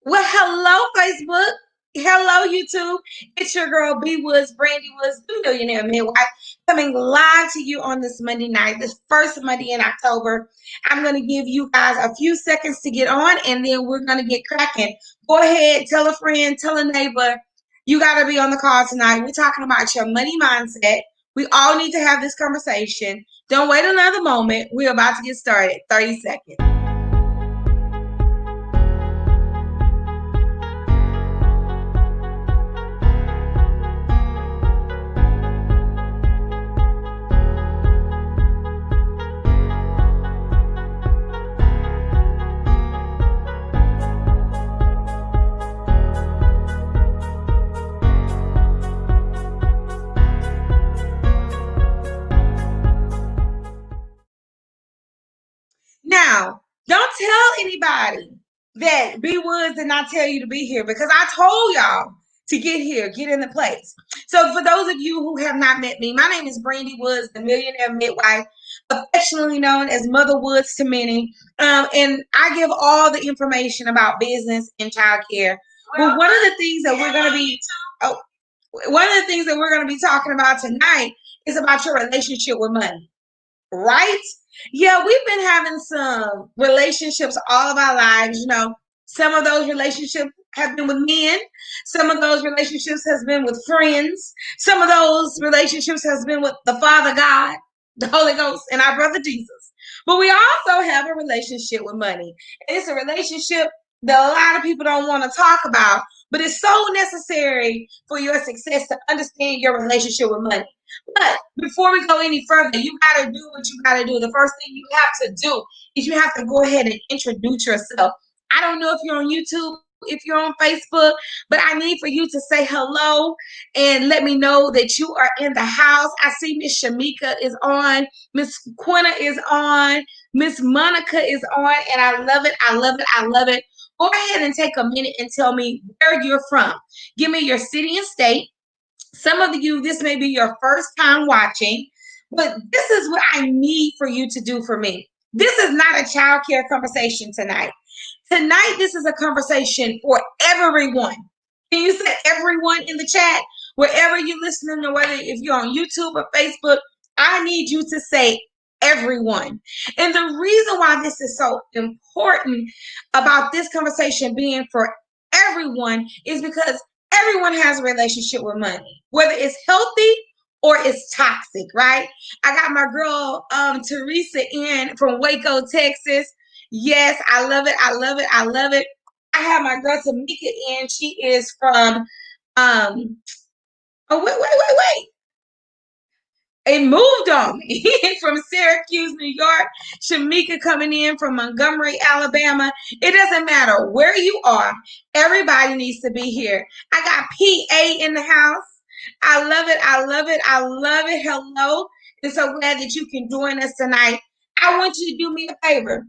Well, hello, Facebook. Hello, YouTube. It's your girl, B Woods, Brandy Woods, the Millionaire Midwife, coming live to you on this Monday night, this first Monday in October. I'm going to give you guys a few seconds to get on, and then we're going to get cracking. Go ahead, tell a friend, tell a neighbor. You got to be on the call tonight. We're talking about your money mindset. We all need to have this conversation. Don't wait another moment. We're about to get started. 30 seconds. Now, don't tell anybody that B Woods did not tell you to be here because I told y'all to get here, get in the place. So, for those of you who have not met me, my name is Brandy Woods, the Millionaire Midwife, affectionately known as Mother Woods to many. And I give all the information about business and childcare. Well, one of the things that we're going to be, oh, one of the things that we're going to be talking about tonight is about your relationship with money, right? Yeah, we've been having some relationships all of our lives. Some of those relationships have been with men. Some of those relationships has been with friends. Some of those relationships has been with the Father God, the Holy Ghost, and our brother Jesus. But we also have a relationship with money. And it's a relationship that a lot of people don't want to talk about, but it's so necessary for your success to understand your relationship with money. But before we go any further, you got to do what you got to do. The first thing you have to do is you have to go ahead and introduce yourself. I don't know if you're on YouTube, if you're on Facebook, but I need for you to say hello and let me know that you are in the house. I see Miss Shamika is on, Miss Quinna is on, Miss Monica is on, and I love it. I love it. I love it. Go ahead and take a minute and tell me where you're from. Give me your city and state. Some of you, this may be your first time watching, but this is what I need for you to do for me. This is not a child care conversation tonight. Tonight, this is a conversation for everyone. Can you say everyone in the chat? Wherever you're listening, or whether if you're on YouTube or Facebook, I need you to say everyone. And the reason why this is so important about this conversation being for everyone is because everyone has a relationship with money, whether it's healthy or it's toxic, right? I got my girl Teresa in from Waco, Texas. Yes, I love it. I love it. I love it. I have my girl Tamika in. She is from oh wait. It moved on me from Syracuse, New York. Shamika coming in from Montgomery, Alabama. It doesn't matter where you are. Everybody needs to be here. I got PA in the house. I love it. I love it. I love it. Hello. And so glad that you can join us tonight. I want you to do me a favor.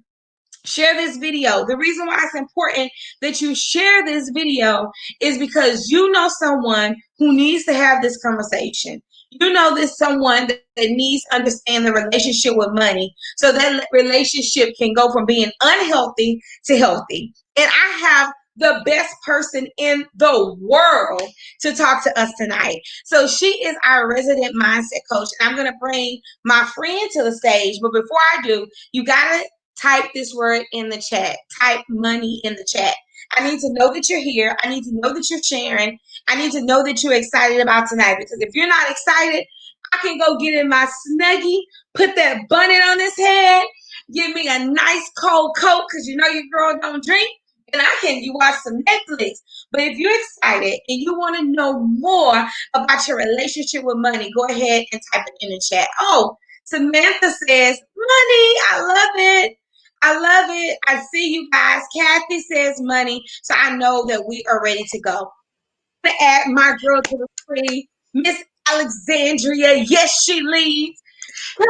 Share this video. The reason why it's important that you share this video is because you know someone who needs to have this conversation. You know there's someone that needs to understand the relationship with money so that relationship can go from being unhealthy to healthy. And I have the best person in the world to talk to us tonight. So she is our resident mindset coach. And I'm going to bring my friend to the stage. But before I do, you got to type this word in the chat. Type money in the chat. I need to know that you're here. I need to know that you're sharing. I need to know that you're excited about tonight, because if you're not excited, I can go get in my Snuggie, put that bonnet on his head, give me a nice cold Coke, because you know your girl don't drink, and you watch some Netflix. But if you're excited and you want to know more about your relationship with money, go ahead and type it in the chat. Oh, Samantha says, money, I love it. I love it. I see you guys. Kathy says money. So I know that we are ready to go. I'm going to add my girl to the screen, Miss Alexandria. Yes, she leads.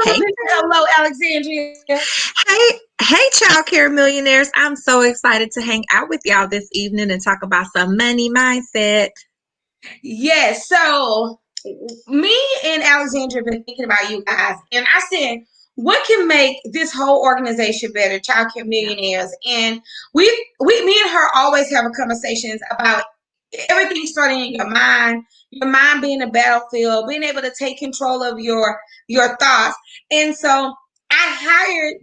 Hey. Hello, Alexandria. Hey, child care millionaires. I'm so excited to hang out with y'all this evening and talk about some money mindset. Yes. So me and Alexandria have been thinking about you guys. And I said, what can make this whole organization better, Child Care Millionaires. And me and her always have conversations about everything starting in your mind being a battlefield, being able to take control of your thoughts. And so I hired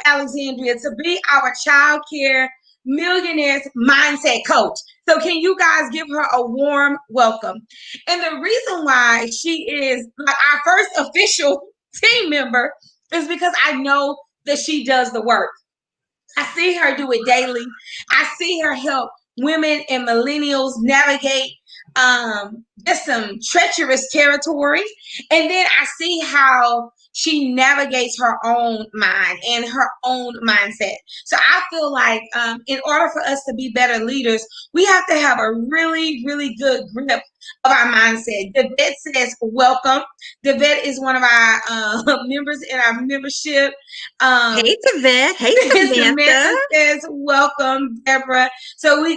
Alexandria to be our Child Care Millionaires mindset coach. So can you guys give her a warm welcome? And the reason why she is like our first official team member is because I know that she does the work. I see her do it daily. I see her help women and millennials navigate just some treacherous territory. And then I see how she navigates her own mind and her own mindset. So I feel like in order for us to be better leaders, we have to have a really, really good grip of our mindset. The vet says welcome. The vet is one of our members in our membership. Hey, Tavette. Hey, Samantha. Samantha says welcome, Deborah. So we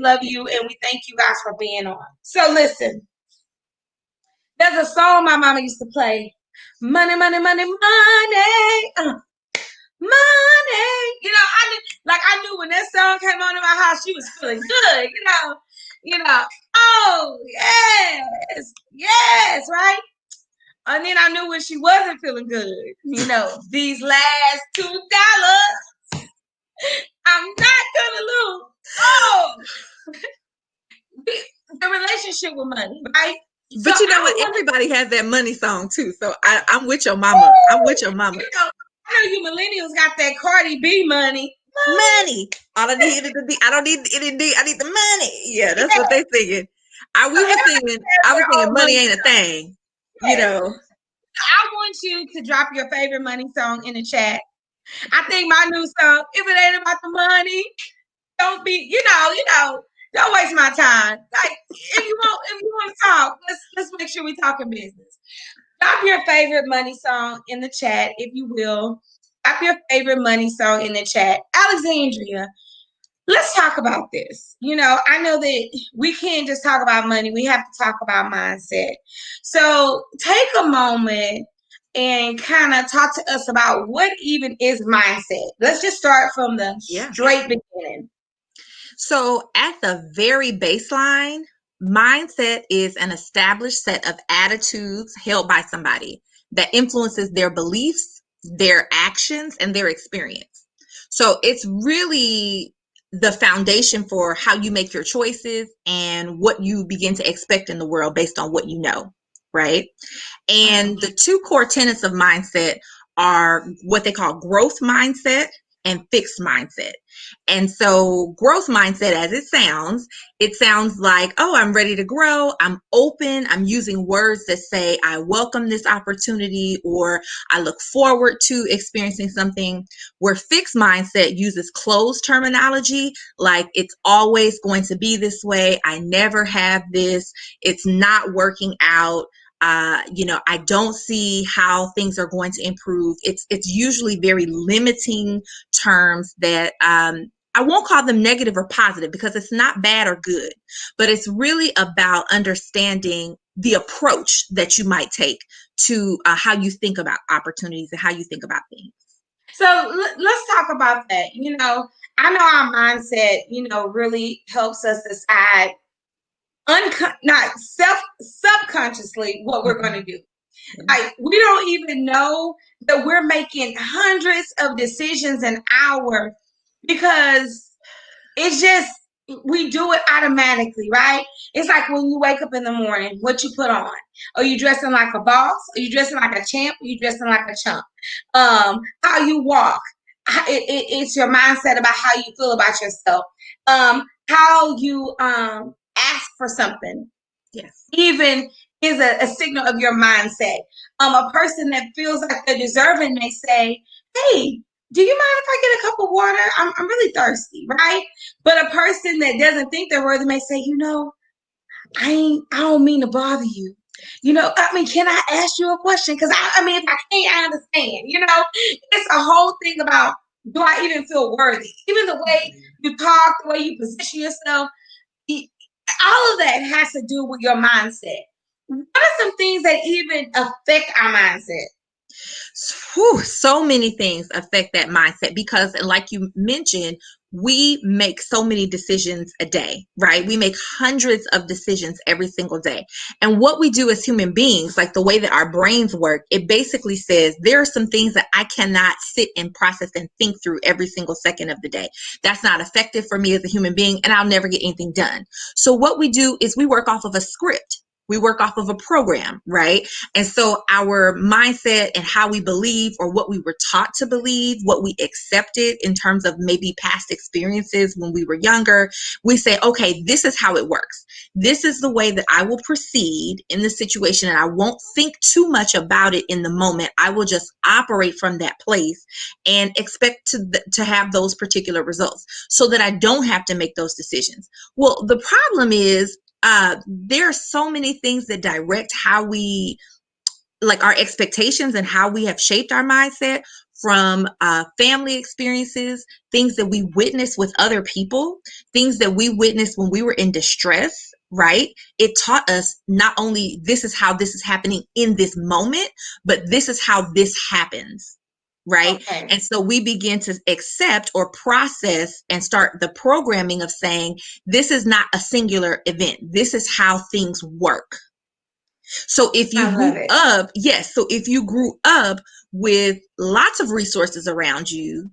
love you and we thank you guys for being on. So listen, there's a song my mama used to play. Money, money, money, money. Money. I knew when that song came on in my house, she was feeling good, Oh, yes. Yes, right? And then I knew when she wasn't feeling good. These last $2, I'm not gonna lose. Oh, the relationship with money, right? But so you know what? Everybody has that money song too. So I'm with your mama. I'm with your mama. I know you millennials got that Cardi B money. Money. All I need is I don't need anything. I need the money. Yeah, that's what they singing. I was thinking money ain't a thing. I want you to drop your favorite money song in the chat. I think my new song, if it ain't about the money, don't be, don't waste my time. Like if you want to talk, let's make sure we're talking business. Drop your favorite money song in the chat, if you will. Drop your favorite money song in the chat. Alexandria, let's talk about this. I know that we can't just talk about money. We have to talk about mindset. So take a moment and kind of talk to us about what even is mindset. Let's just start from the straight beginning. So at the very baseline, mindset is an established set of attitudes held by somebody that influences their beliefs, their actions, and their experience. So it's really the foundation for how you make your choices and what you begin to expect in the world based on what you know, right? And the two core tenets of mindset are what they call growth mindset and fixed mindset. And so growth mindset, as it sounds like, oh, I'm ready to grow. I'm open. I'm using words that say, I welcome this opportunity, or I look forward to experiencing something. Where fixed mindset uses closed terminology, like it's always going to be this way. I never have this. It's not working out. I don't see how things are going to improve. It's usually very limiting terms that I won't call them negative or positive, because it's not bad or good, but it's really about understanding the approach that you might take to how you think about opportunities and how you think about things. So let's talk about that. I know our mindset, really helps us decide subconsciously what we're going to do. Like we don't even know that we're making hundreds of decisions an hour, because it's just, we do it automatically, right? It's like when you wake up in the morning, what you put on. Are you dressing like a boss? Are you dressing like a champ? Are you dressing like a chump? How you walk. It's your mindset about how you feel about yourself. How you ask for something. Yes. Even is a signal of your mindset. A person that feels like they're deserving may say, hey, do you mind if I get a cup of water? I'm really thirsty, right? But a person that doesn't think they're worthy may say, I don't mean to bother you. Can I ask you a question? Because if I can't, I understand. It's a whole thing about, do I even feel worthy? Even the way you talk, the way you position yourself, all of that has to do with your mindset. What are some things that even affect our mindset? Whew, so many things affect that mindset because, like you mentioned, we make so many decisions a day, right? We make hundreds of decisions every single day. And what we do as human beings, like the way that our brains work, it basically says there are some things that I cannot sit and process and think through every single second of the day. That's not effective for me as a human being, and I'll never get anything done. So what we do is we work off of a script. We work off of a program, right? And so our mindset and how we believe, or what we were taught to believe, what we accepted in terms of maybe past experiences when we were younger, we say, okay, this is how it works. This is the way that I will proceed in the situation, and I won't think too much about it in the moment. I will just operate from that place and expect to have those particular results so that I don't have to make those decisions. Well, the problem is, there are so many things that direct how we, like, our expectations and how we have shaped our mindset, from family experiences, things that we witness with other people, things that we witnessed when we were in distress, right? It taught us not only this is how this is happening in this moment, but this is how this happens. Right. Okay. And so we begin to accept or process and start the programming of saying, this is not a singular event. This is how things work. So if you I love grew it. up, yes, so if you grew up with lots of resources around you,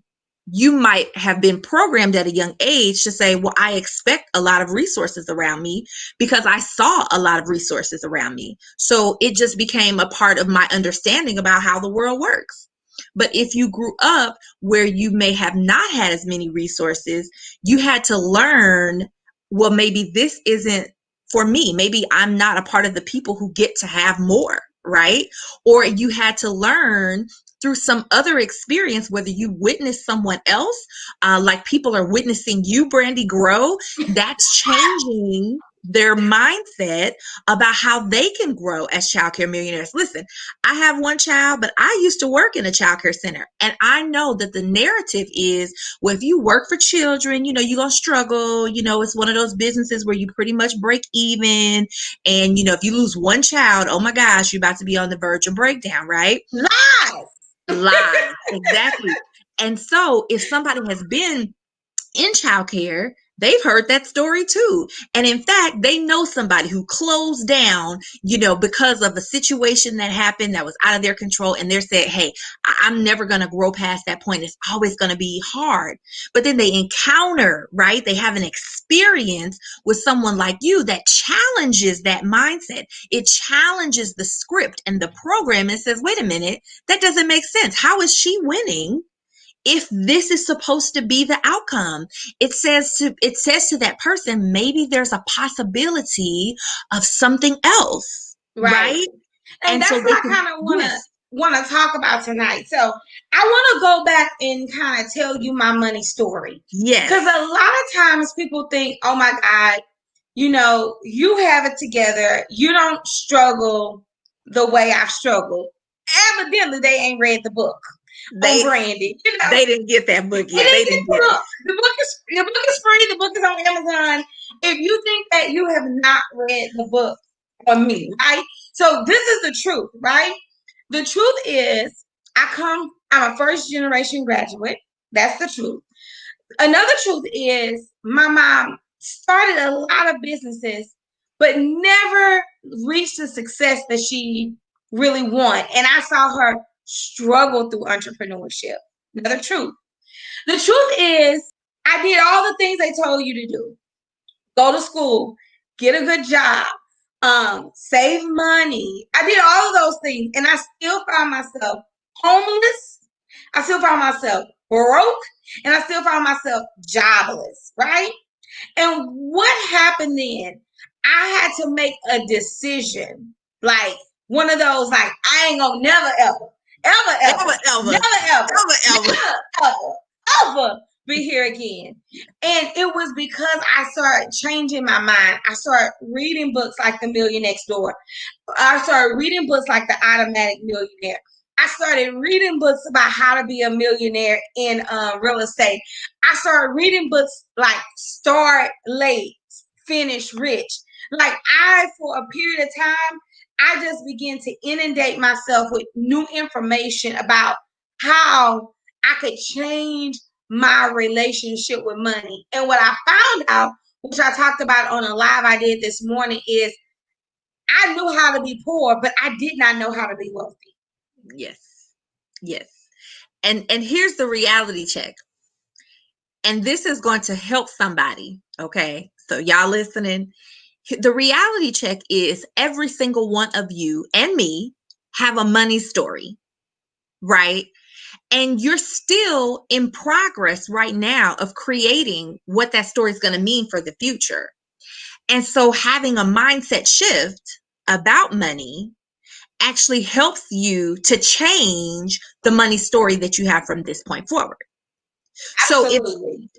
you might have been programmed at a young age to say, well, I expect a lot of resources around me because I saw a lot of resources around me. So it just became a part of my understanding about how the world works. But if you grew up where you may have not had as many resources, you had to learn, well, maybe this isn't for me. Maybe I'm not a part of the people who get to have more, right? Or you had to learn through some other experience, whether you witness someone else, like people are witnessing you, Brandy, grow, that's changing their mindset about how they can grow as childcare millionaires. Listen, I have one child, but I used to work in a childcare center. And I know that the narrative is, well, if you work for children, you're going to struggle. It's one of those businesses where you pretty much break even. And, if you lose one child, oh my gosh, you're about to be on the verge of breakdown, right? Lies. Lies. Exactly. And so if somebody has been in childcare, they've heard that story too. And in fact, they know somebody who closed down, because of a situation that happened that was out of their control. And they're saying, hey, I'm never going to grow past that point. It's always going to be hard. But then they encounter, right? They have an experience with someone like you that challenges that mindset. It challenges the script and the program and says, wait a minute, that doesn't make sense. How is she winning if this is supposed to be the outcome? It says to that person, maybe there's a possibility of something else, Right. right? And And that's so they what I can, kind of yes, want to talk about tonight. So I want to go back and kind of tell you my money story. Because yes, a lot of times people think, oh my God, you have it together. You don't struggle the way I've struggled. Evidently, they ain't read the book on they Brandy. they didn't get that book They yet. They didn't get didn't the get it. book. The book is free. The book is on Amazon. If you think that you have not read the book on me, right? So this is the truth, right? The truth is, I'm a first generation graduate. That's the truth. Another truth is, my mom started a lot of businesses, but never reached the success that she really wanted. And I saw her struggle through entrepreneurship. Another truth. The truth is, I did all the things they told you to do. Go to school, get a good job, save money. I did all of those things, and I still found myself homeless. I still found myself broke, and I still found myself jobless, right? And what happened then? I had to make a decision, like one of those, like, I ain't gonna never Ever, ever, ever, ever. ever, ever be here again. And it was because I started changing my mind. I started reading books like The Million Next Door. I started reading books like The Automatic Millionaire. I started reading books about how to be a millionaire in real estate. I started reading books like Start Late, Finish Rich. Like, for a period of time, I just began to inundate myself with new information about how I could change my relationship with money. And what I found out, which I talked about on a live I did this morning, is I knew how to be poor, but I did not know how to be wealthy. Yes. Yes. And here's the reality check. And this is going to help somebody. Okay. So y'all listening, the reality check is every single one of you and me have a money story, right? And you're still in progress right now of creating what that story is going to mean for the future. And so having a mindset shift about money actually helps you to change the money story that you have from this point forward. Absolutely.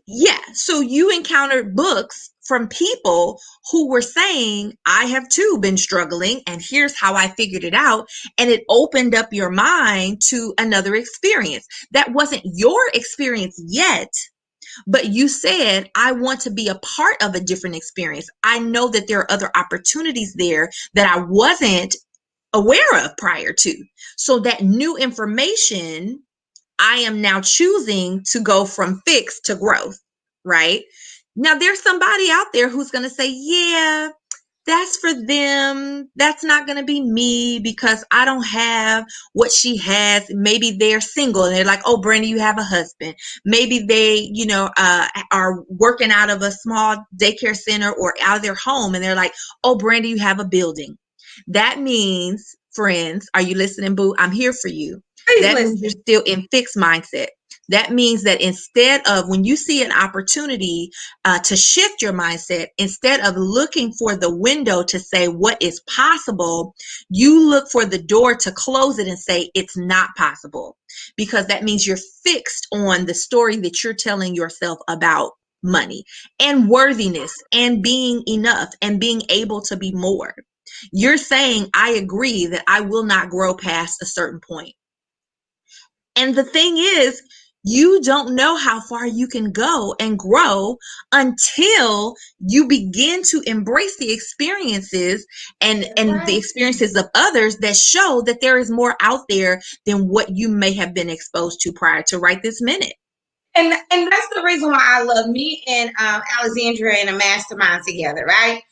So you encountered books from people who were saying, I have too been struggling, and here's how I figured it out. And it opened up your mind to another experience that wasn't your experience yet, but you said, I want to be a part of a different experience. I know that there are other opportunities there that I wasn't aware of prior to. So that new information, I am now choosing to go from fixed to growth, right? Now, there's somebody out there who's going to say, yeah, that's for them. That's not going to be me because I don't have what she has. Maybe they're single and they're like, oh, Brandy, you have a husband. Maybe they, are working out of a small daycare center or out of their home and they're like, oh, Brandy, you have a building. That means, friends, are you listening, boo? I'm here for you. That means you're still in fixed mindset. That means that instead of when you see an opportunity to shift your mindset, instead of looking for the window to say what is possible, you look for the door to close it and say it's not possible, because that means you're fixed on the story that you're telling yourself about money and worthiness and being enough and being able to be more. You're saying, I agree that I will not grow past a certain point. And the thing is, you don't know how far you can go and grow until you begin to embrace the experiences and the experiences of others that show that there is more out there than what you may have been exposed to prior to right this minute. And that's the reason why I love me and Alexandria in a mastermind together, right?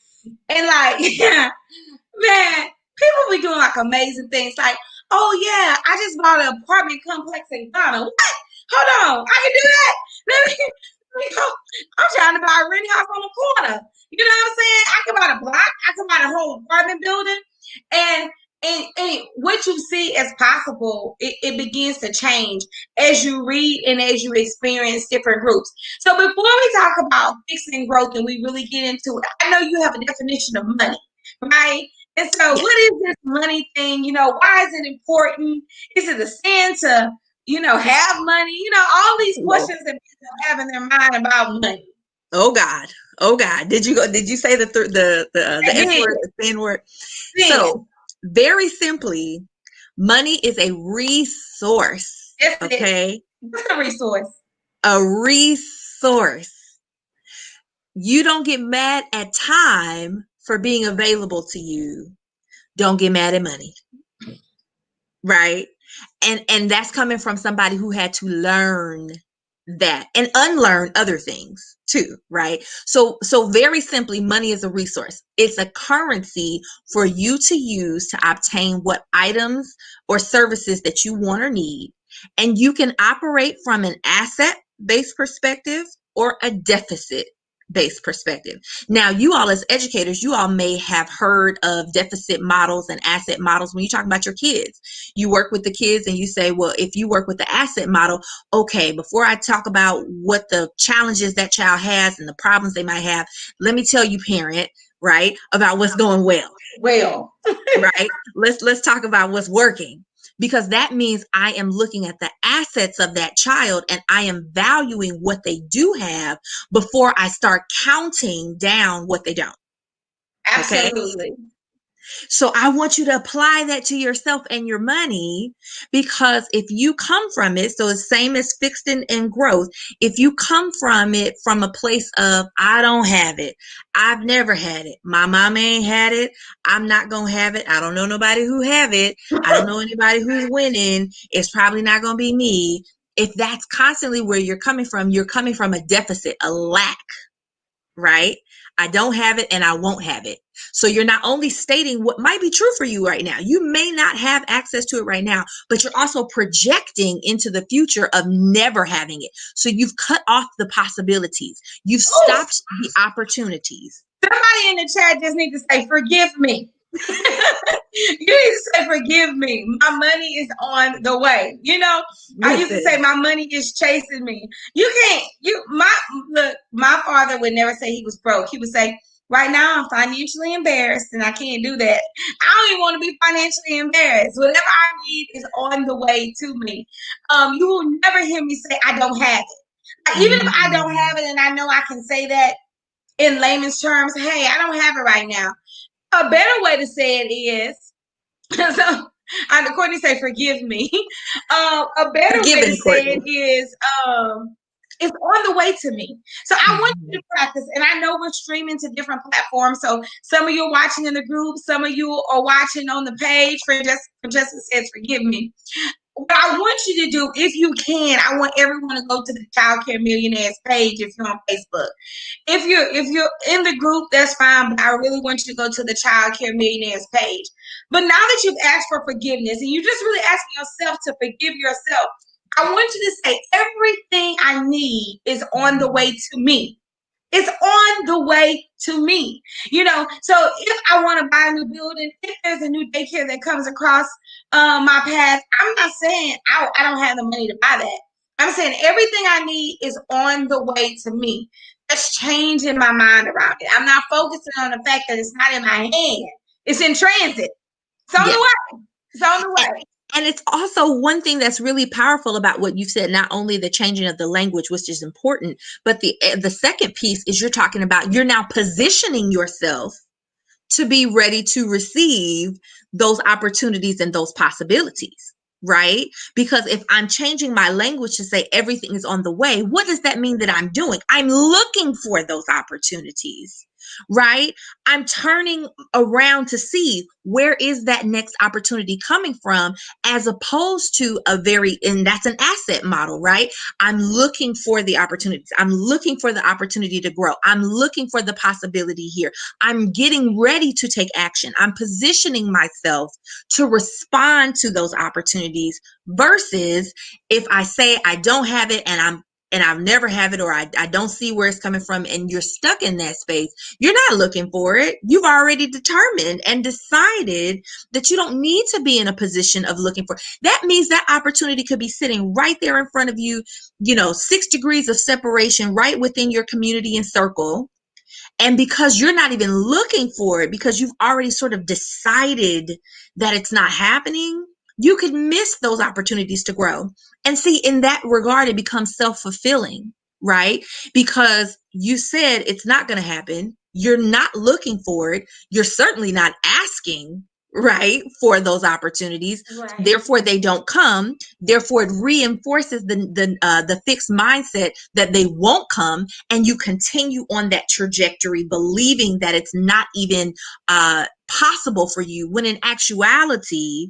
And like, man, people be doing like amazing things. Like, oh yeah, I just bought an apartment complex in Ghana. What? Hold on, I can do that. Let me go. I'm trying to buy a rental house on the corner. You know what I'm saying? I can buy a block. I can buy a whole apartment building. And what you see as possible, it begins to change as you read and as you experience different groups. So before we talk about fixing growth and we really get into it, I know you have a definition of money, right? And so what is this money thing? Why is it important? Is it a sin to, have money? All these questions that people have in their mind about money. Oh God. Oh God. Did you say the S word, the sin word? So very simply, money is a resource. Yes, okay. What's a resource? A resource. You don't get mad at time for being available to you. Don't get mad at money. Right? And that's coming from somebody who had to learn that and unlearn other things too, right? So very simply, money is a resource. It's a currency for you to use to obtain what items or services that you want or need. And you can operate from an asset-based perspective or a deficit-based perspective. Now, you all as educators, you all may have heard of deficit models and asset models when you talk about your kids. You work with the kids and you say, well, if you work with the asset model, okay, before I talk about what the challenges that child has and the problems they might have, let me tell you, parent, right, about what's going well. Right? Let's talk about what's working. Because that means I am looking at the assets of that child and I am valuing what they do have before I start counting down what they don't. Absolutely. Okay? So I want you to apply that to yourself and your money, because if you come from it, so it's same as fixed and growth. If you come from it from a place of, I don't have it, I've never had it, my mama ain't had it, I'm not gonna have it, I don't know nobody who have it, I don't know anybody who's winning, it's probably not gonna be me. If that's constantly where you're coming from a deficit, a lack, right? I don't have it and I won't have it. So you're not only stating what might be true for you right now, you may not have access to it right now, but you're also projecting into the future of never having it. So you've cut off the possibilities. You've stopped the opportunities. Somebody in the chat just need to say, forgive me. You need to say, forgive me. My money is on the way. You know, I used to say my money is chasing me. You can't, my father would never say he was broke. He would say, right now I'm financially embarrassed and I can't do that. I don't even want to be financially embarrassed. Whatever I need is on the way to me. You will never hear me say I don't have it. Even if I don't have it and I know I can say that in layman's terms, hey, I don't have it right now. A better way to say it is, so Courtney say, forgive me. A better way to say it is, it's on the way to me. So I want you to practice, and I know we're streaming to different platforms. So some of you are watching in the group, some of you are watching on the page. Francesca says, forgive me. What I want you to do, if you can, I want everyone to go to the Child Care Millionaires page if you're on Facebook. If you're in the group, that's fine, but I really want you to go to the Child Care Millionaires page. But now that you've asked for forgiveness and you're just really asking yourself to forgive yourself, I want you to say, everything I need is on the way to me. It's on the way to me. You know, so if I want to buy a new building, if there's a new daycare that comes across my path, I'm not saying I don't have the money to buy that. I'm saying everything I need is on the way to me. That's changing my mind around it. I'm not focusing on the fact that it's not in my hand. It's in transit. It's on the way. It's on the way. And it's also one thing that's really powerful about what you've said, not only the changing of the language, which is important, but the second piece is you're talking about, you're now positioning yourself to be ready to receive those opportunities and those possibilities, right? Because if I'm changing my language to say everything is on the way, what does that mean that I'm doing? I'm looking for those opportunities, right? I'm turning around to see where is that next opportunity coming from, as opposed to and that's an asset model, right? I'm looking for the opportunities. I'm looking for the opportunity to grow. I'm looking for the possibility here. I'm getting ready to take action. I'm positioning myself to respond to those opportunities, versus if I say I don't have it and I've never have it, or I don't see where it's coming from, and you're stuck in that space, you're not looking for it. You've already determined and decided that you don't need to be in a position of looking for it. That means that opportunity could be sitting right there in front of you, 6 degrees of separation right within your community and circle. And because you're not even looking for it, because you've already sort of decided that it's not happening, you could miss those opportunities to grow. And see, in that regard, it becomes self-fulfilling, right? Because you said it's not going to happen. You're not looking for it. You're certainly not asking, right, for those opportunities. Right. Therefore, they don't come. Therefore, it reinforces the fixed mindset that they won't come, and you continue on that trajectory, believing that it's not even possible for you, when in actuality,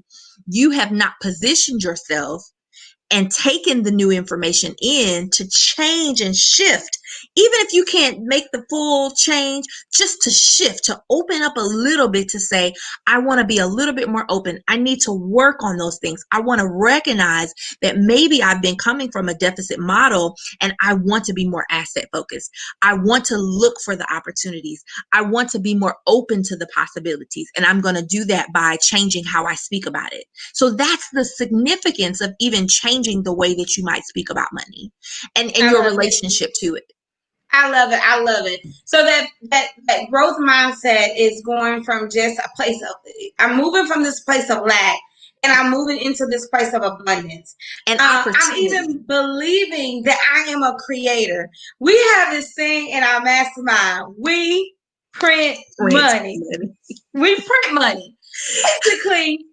you have not positioned yourself and taken the new information in to change and shift. Even if you can't make the full change, just to shift, to open up a little bit, to say, I want to be a little bit more open. I need to work on those things. I want to recognize that maybe I've been coming from a deficit model and I want to be more asset focused. I want to look for the opportunities. I want to be more open to the possibilities. And I'm going to do that by changing how I speak about it. So that's the significance of even changing the way that you might speak about money and your relationship to it. I love it. I love it. So that growth mindset is going from just a place of, I'm moving from this place of lack and I'm moving into this place of abundance. And I'm even believing that I am a creator. We have this thing in our mastermind. We print Print money. money. We print money. Basically,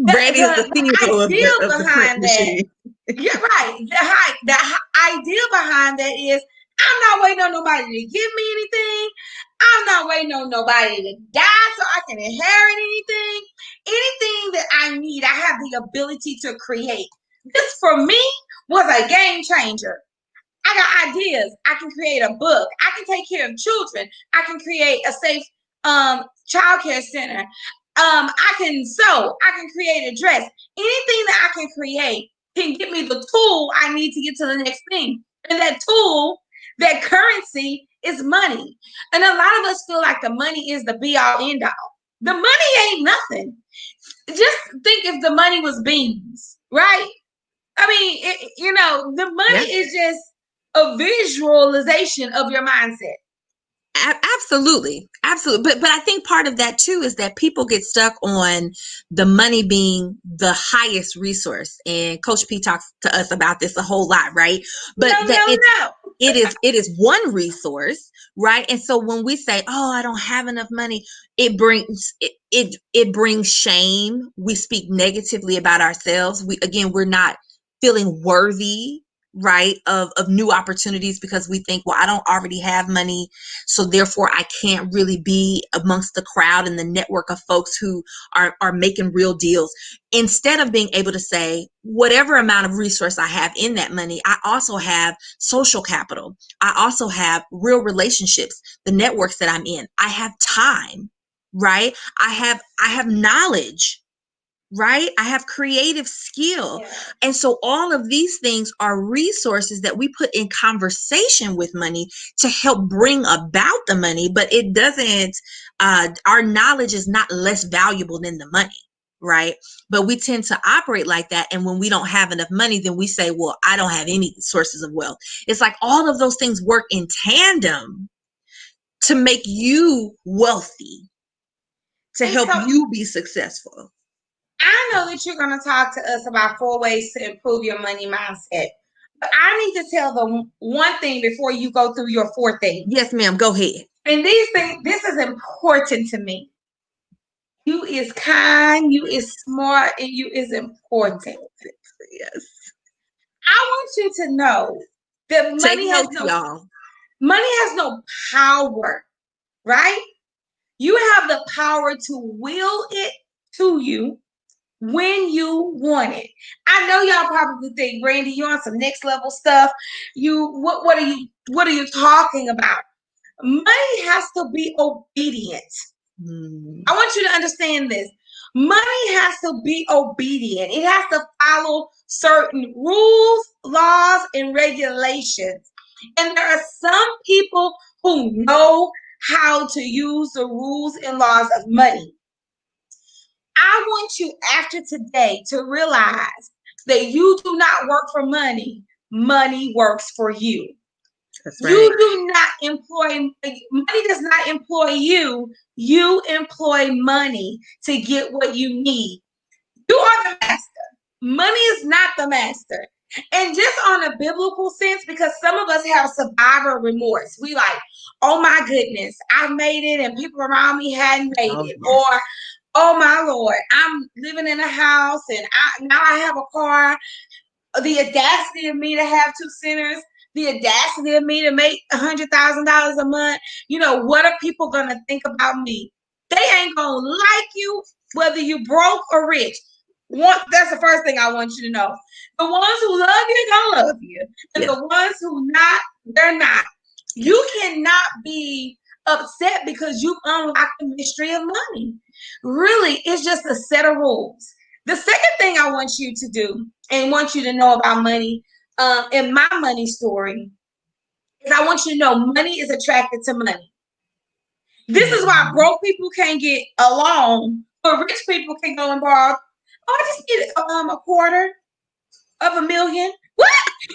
Brandy is the the CEO of idea the print behind that, machine. you're right. Idea behind that is I'm not waiting on nobody to give me anything. I'm not waiting on nobody to die so I can inherit anything. Anything that I need, I have the ability to create. This for me was a game changer. I got ideas. I can create a book. I can take care of children. I can create a safe child care center. I can sew. I can create a dress. Anything that I can create can get me the tool I need to get to the next thing. And that tool, that currency, is money. And a lot of us feel like the money is the be all end all. The money ain't nothing. Just think if the money was beans, right? I mean, the money is just a visualization of your mindset. Absolutely. But I think part of that too is that people get stuck on the money being the highest resource. And Coach P talks to us about this a whole lot, right? But No. It is one resource, right? And so when we say, "Oh, I don't have enough money," it brings shame. We speak negatively about ourselves. We're not feeling worthy, right, of new opportunities because we think, well, I don't already have money, so therefore I can't really be amongst the crowd and the network of folks who are making real deals. Instead of being able to say, whatever amount of resource I have in that money, I also have social capital. I also have real relationships, the networks that I'm in. I have time, right? I have knowledge, right? I have creative skill. Yeah. And so all of these things are resources that we put in conversation with money to help bring about the money, but it doesn't, our knowledge is not less valuable than the money, right? But we tend to operate like that. And when we don't have enough money, then we say, well, I don't have any sources of wealth. It's like all of those things work in tandem to make you wealthy, to help you be successful. I know that you're going to talk to us about 4 ways to improve your money mindset. But I need to tell them one thing before you go through your 4 things. Yes, ma'am. Go ahead. And these things, this is important to me. You is kind, you is smart, and you is important. Yes. I want you to know that money has no power, right? You have the power to will it to you when you want it. I know y'all probably think, Brandy, you're on some next level stuff. What are you talking about? Money has to be obedient. I want you to understand this. Money has to be obedient. It has to follow certain rules, laws, and regulations. And there are some people who know how to use the rules and laws of money. I want you after today to realize that you do not work for money. Money works for you. That's right. You do not employ, money does not employ you. You employ money to get what you need. You are the master. Money is not the master. And just on a biblical sense, because some of us have survivor remorse. We like, oh my goodness, I made it and people around me hadn't made it. Yeah. Or, oh my Lord, I'm living in a house and now I have a car. The audacity of me to have 2 centers, the audacity of me to make $100,000 a month. What are people going to think about me? They ain't going to like you, whether you broke or rich. That's the first thing I want you to know. The ones who love you, gonna love you. And the ones who not, they're not. You cannot be upset because you unlocked the mystery of money. Really, it's just a set of rules. The second thing I want you to do and want you to know about money, in my money story, is I want you to know money is attracted to money. This is why broke people can't get a loan, but rich people can go and borrow. Oh, I just need $250,000. What? I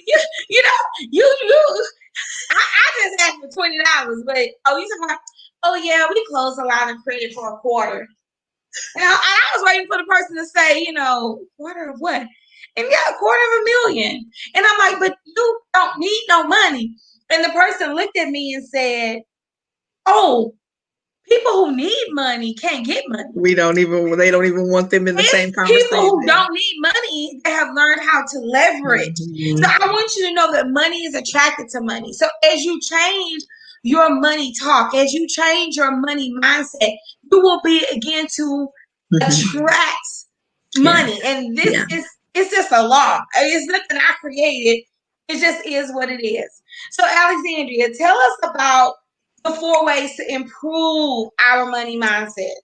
just asked for $20, but you talking about? Oh yeah, we closed a line of credit for a quarter. And I was waiting for the person to say, quarter of what? And yeah, $250,000. And I'm like, but you don't need no money. And the person looked at me and said, oh, People who need money can't get money. They don't even want them in the same It's people who conversation. don't need money that have learned how to leverage. So I want you to know that money is attracted to money. So as you change your money talk, as you change your money mindset, you will begin to attract money. And this is, it's just a law. It's nothing I created. It just is what it is. So Alexandria, tell us about the 4 ways to improve our money mindset.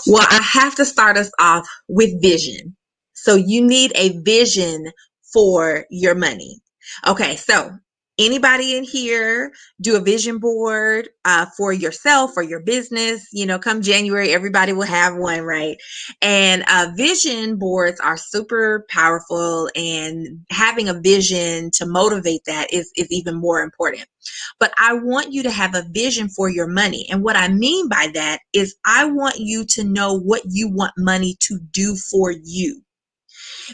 Well, I have to start us off with vision. So you need a vision for your money. Okay, so anybody in here do a vision board for yourself or your business? Come January, everybody will have one, right? And vision boards are super powerful, and having a vision to motivate that is even more important. But I want you to have a vision for your money. And what I mean by that is I want you to know what you want money to do for you.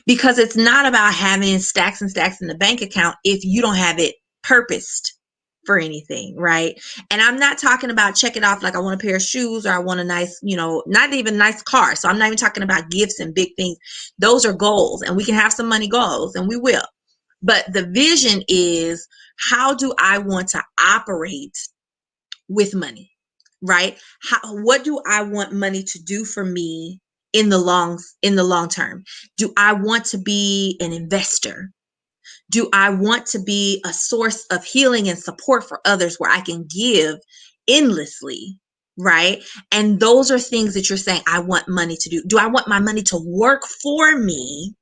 Because it's not about having stacks and stacks in the bank account if you don't have it purposed for anything, right? And I'm not talking about check it off like I want a pair of shoes or I want a nice, not even a nice car. So I'm not even talking about gifts and big things. Those are goals, and we can have some money goals, and we will. But the vision is, how do I want to operate with money, right? What do I want money to do for me in the long term? Do I want to be an investor? Do I want to be a source of healing and support for others where I can give endlessly, right? And those are things that you're saying I want money to do. Do I want my money to work for me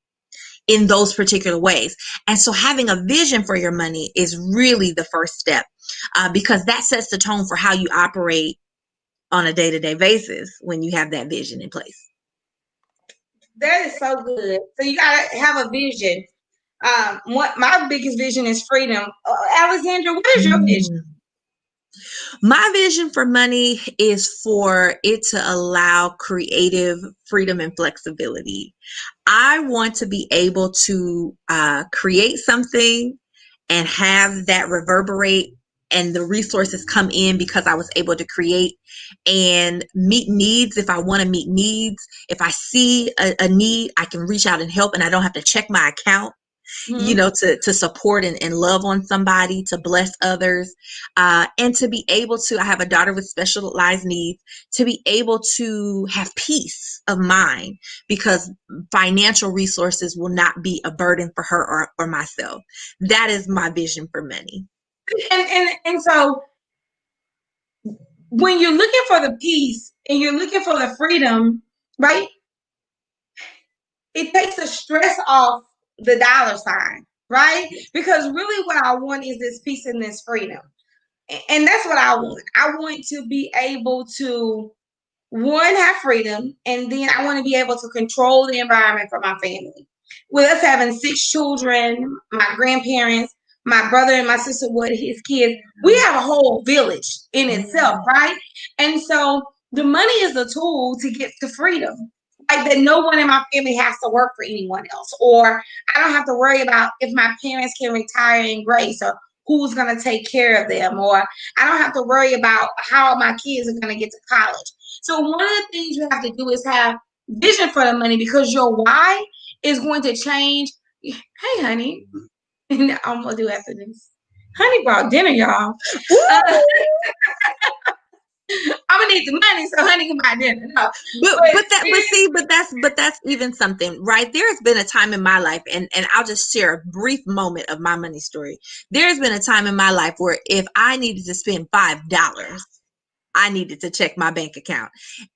in those particular ways? And so having a vision for your money is really the first step, because that sets the tone for how you operate on a day-to-day basis when you have that vision in place. That is so good. So you got to have a vision. What my biggest vision is freedom. Alexandra, what is your vision? My vision for money is for it to allow creative freedom and flexibility. I want to be able to create something and have that reverberate and the resources come in because I was able to create and meet needs. If I want to meet needs, if I see a need, I can reach out and help, and I don't have to check my account. To support and love on somebody, to bless others, and to be able to, I have a daughter with specialized needs, to be able to have peace of mind because financial resources will not be a burden for her or myself. That is my vision for money. And so when you're looking for the peace and you're looking for the freedom, right? It takes the stress off the dollar sign, right? Because really what I want is this peace and this freedom. And that's what I want. I want to be able to, one, have freedom, and then I want to be able to control the environment for my family. With us having 6 children, my grandparents, my brother and my sister with his kids, we have a whole village in itself, right? And so the money is a tool to get to freedom. Like that no one in my family has to work for anyone else, or I don't have to worry about if my parents can retire in grace, or who's going to take care of them, or I don't have to worry about how my kids are going to get to college. So one of the things you have to do is have vision for the money, because your why is going to change. Hey, honey, I'm going to do after this. Honey brought dinner, y'all. I'm gonna need the money so honey can buy dinner. No. But that's even something, right? There has been a time in my life, and I'll just share a brief moment of my money story. There's been a time in my life where if I needed to spend $5, I needed to check my bank account.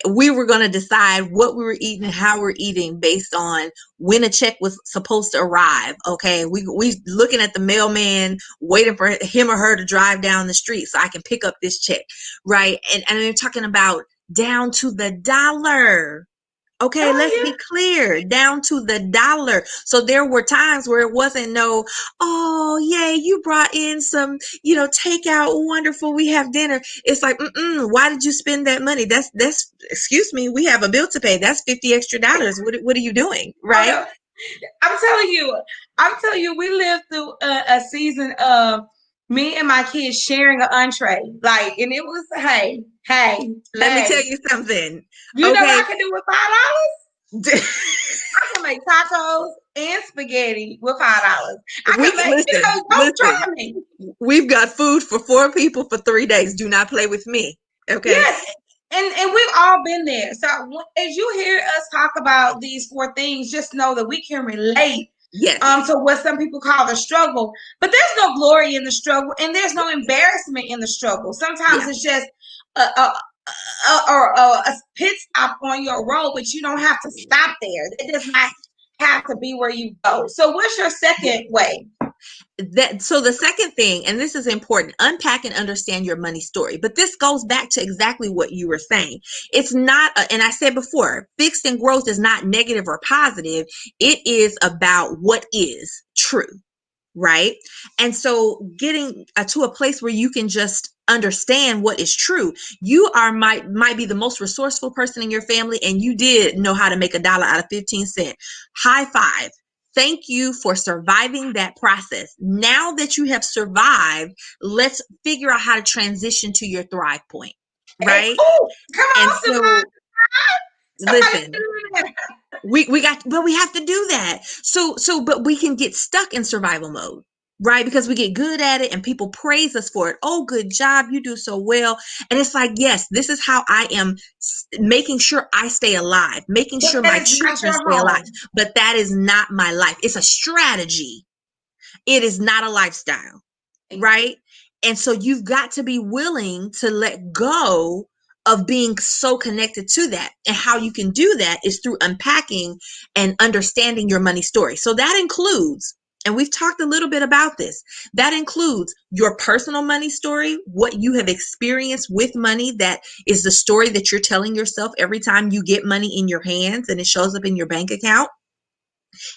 We were going to decide what we were eating and how we're eating based on when a check was supposed to arrive. Okay. We looking at the mailman, waiting for him or her to drive down the street so I can pick up this check. Right. And I'm talking about down to the dollar. Okay, let's be clear, down to the dollar. So there were times where it wasn't oh, yay, you brought in some, takeout, wonderful, we have dinner. It's like, why did you spend that money? That's, excuse me, we have a bill to pay. That's $50 extra. What are you doing, right? Oh, no. I'm telling you, we lived through a season of me and my kids sharing an entree. Like, and it was, hey, hey, Let me tell hey. you something. You know what Okay. I can do with $5? I can make tacos and spaghetti with $5. I We can can make, don't listen. try me. We've got food for 4 people for 3 days. Do not play with me. Okay. Yes. And we've all been there. So as you hear us talk about these 4 things, just know that we can relate Yes. to what some people call the struggle. But there's no glory in the struggle, and there's no embarrassment in the struggle. Sometimes it's just a pit stop on your road, but you don't have to stop there. It does not have to be where you go. So what's your second way? So the second thing, and this is important, unpack and understand your money story. But this goes back to exactly what you were saying. It's not, and I said before, fixed and growth is not negative or positive. It is about what is true, right? And so getting to a place where you can just understand what is true. You might be the most resourceful person in your family, and you did know how to make $1 out of 15 cents. High five. Thank you for surviving that process. Now that you have survived, let's figure out how to transition to your thrive point, right? Come And on, so, listen, somebody. but we have to do that. But we can get stuck in survival mode, right? Because we get good at it and people praise us for it. Oh, good job. You do so well. And it's like, yes, this is how I am making sure I stay alive, making But sure that my is not children your stay alive. home. But that is not my life. It's a strategy. It is not a lifestyle, right? And so you've got to be willing to let go of being so connected to that. And how you can do that is through unpacking and understanding your money story. So that includes, and we've talked a little bit about this, that includes your personal money story, what you have experienced with money. That is the story that you're telling yourself every time you get money in your hands and it shows up in your bank account.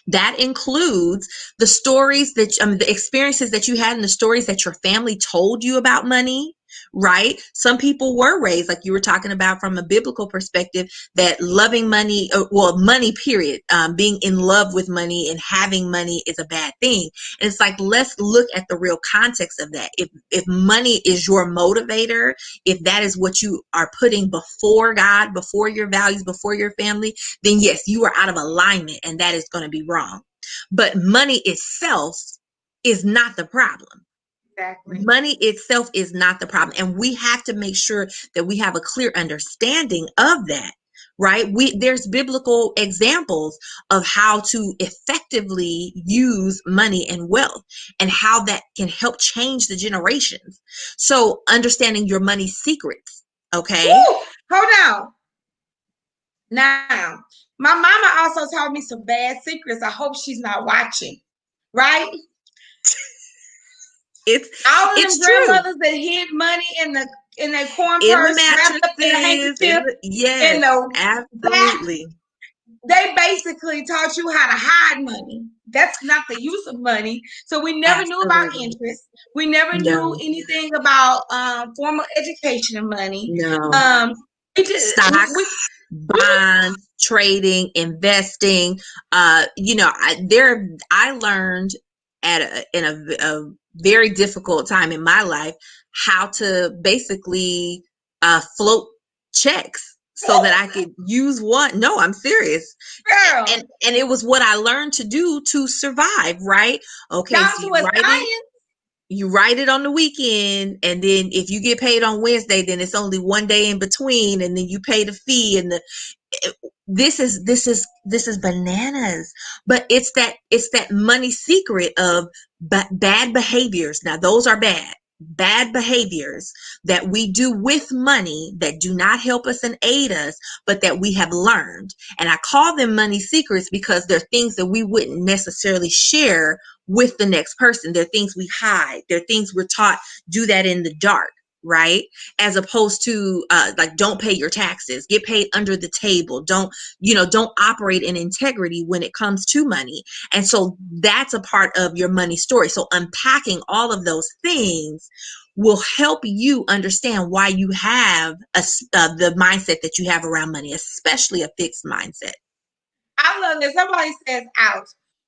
That includes the stories that the experiences that you had and the stories that your family told you about money, right? Some people were raised, like you were talking about from a biblical perspective, that loving money, money, period, being in love with money and having money is a bad thing. And it's like, let's look at the real context of that. If money is your motivator, if that is what you are putting before God, before your values, before your family, then yes, you are out of alignment, and that is going to be wrong. But money itself is not the problem. Exactly. Money itself is not the problem. And we have to make sure that we have a clear understanding of that, right? There's biblical examples of how to effectively use money and wealth and how that can help change the generations. So understanding your money secrets, okay? Woo! Hold on. Now, my mama also taught me some bad secrets. I hope she's not watching, right? All of them It's true. grandmothers that hid money in their corn In the purse, wrapped up in a mattresses, handkerchief, in yes, the back. absolutely. They basically taught you how to hide money. That's not the use of money. So we never knew about Absolutely. interest. We never knew No, anything about formal education of money. no. We just we Stocks, bonds, trading, investing. I learned in a very difficult time in my life how to basically float checks so that I could use one. No, I'm serious. girl And it was what I learned to do to survive, right? Okay, down so to a science. you write it on the weekend, and then if you get paid on Wednesday, then it's only one day in between, and then you pay the fee. And this is bananas. But it's that money secret of bad behaviors. Now those are bad behaviors that we do with money that do not help us and aid us, but that we have learned. And I call them money secrets because they're things that we wouldn't necessarily share with the next person. They're things we hide. They're things we're taught, do that in the dark, right? As opposed to like, don't pay your taxes, get paid under the table, don't operate in integrity when it comes to money. And so that's a part of your money story. So unpacking all of those things will help you understand why you have the mindset that you have around money, especially a fixed mindset. I love that somebody says out.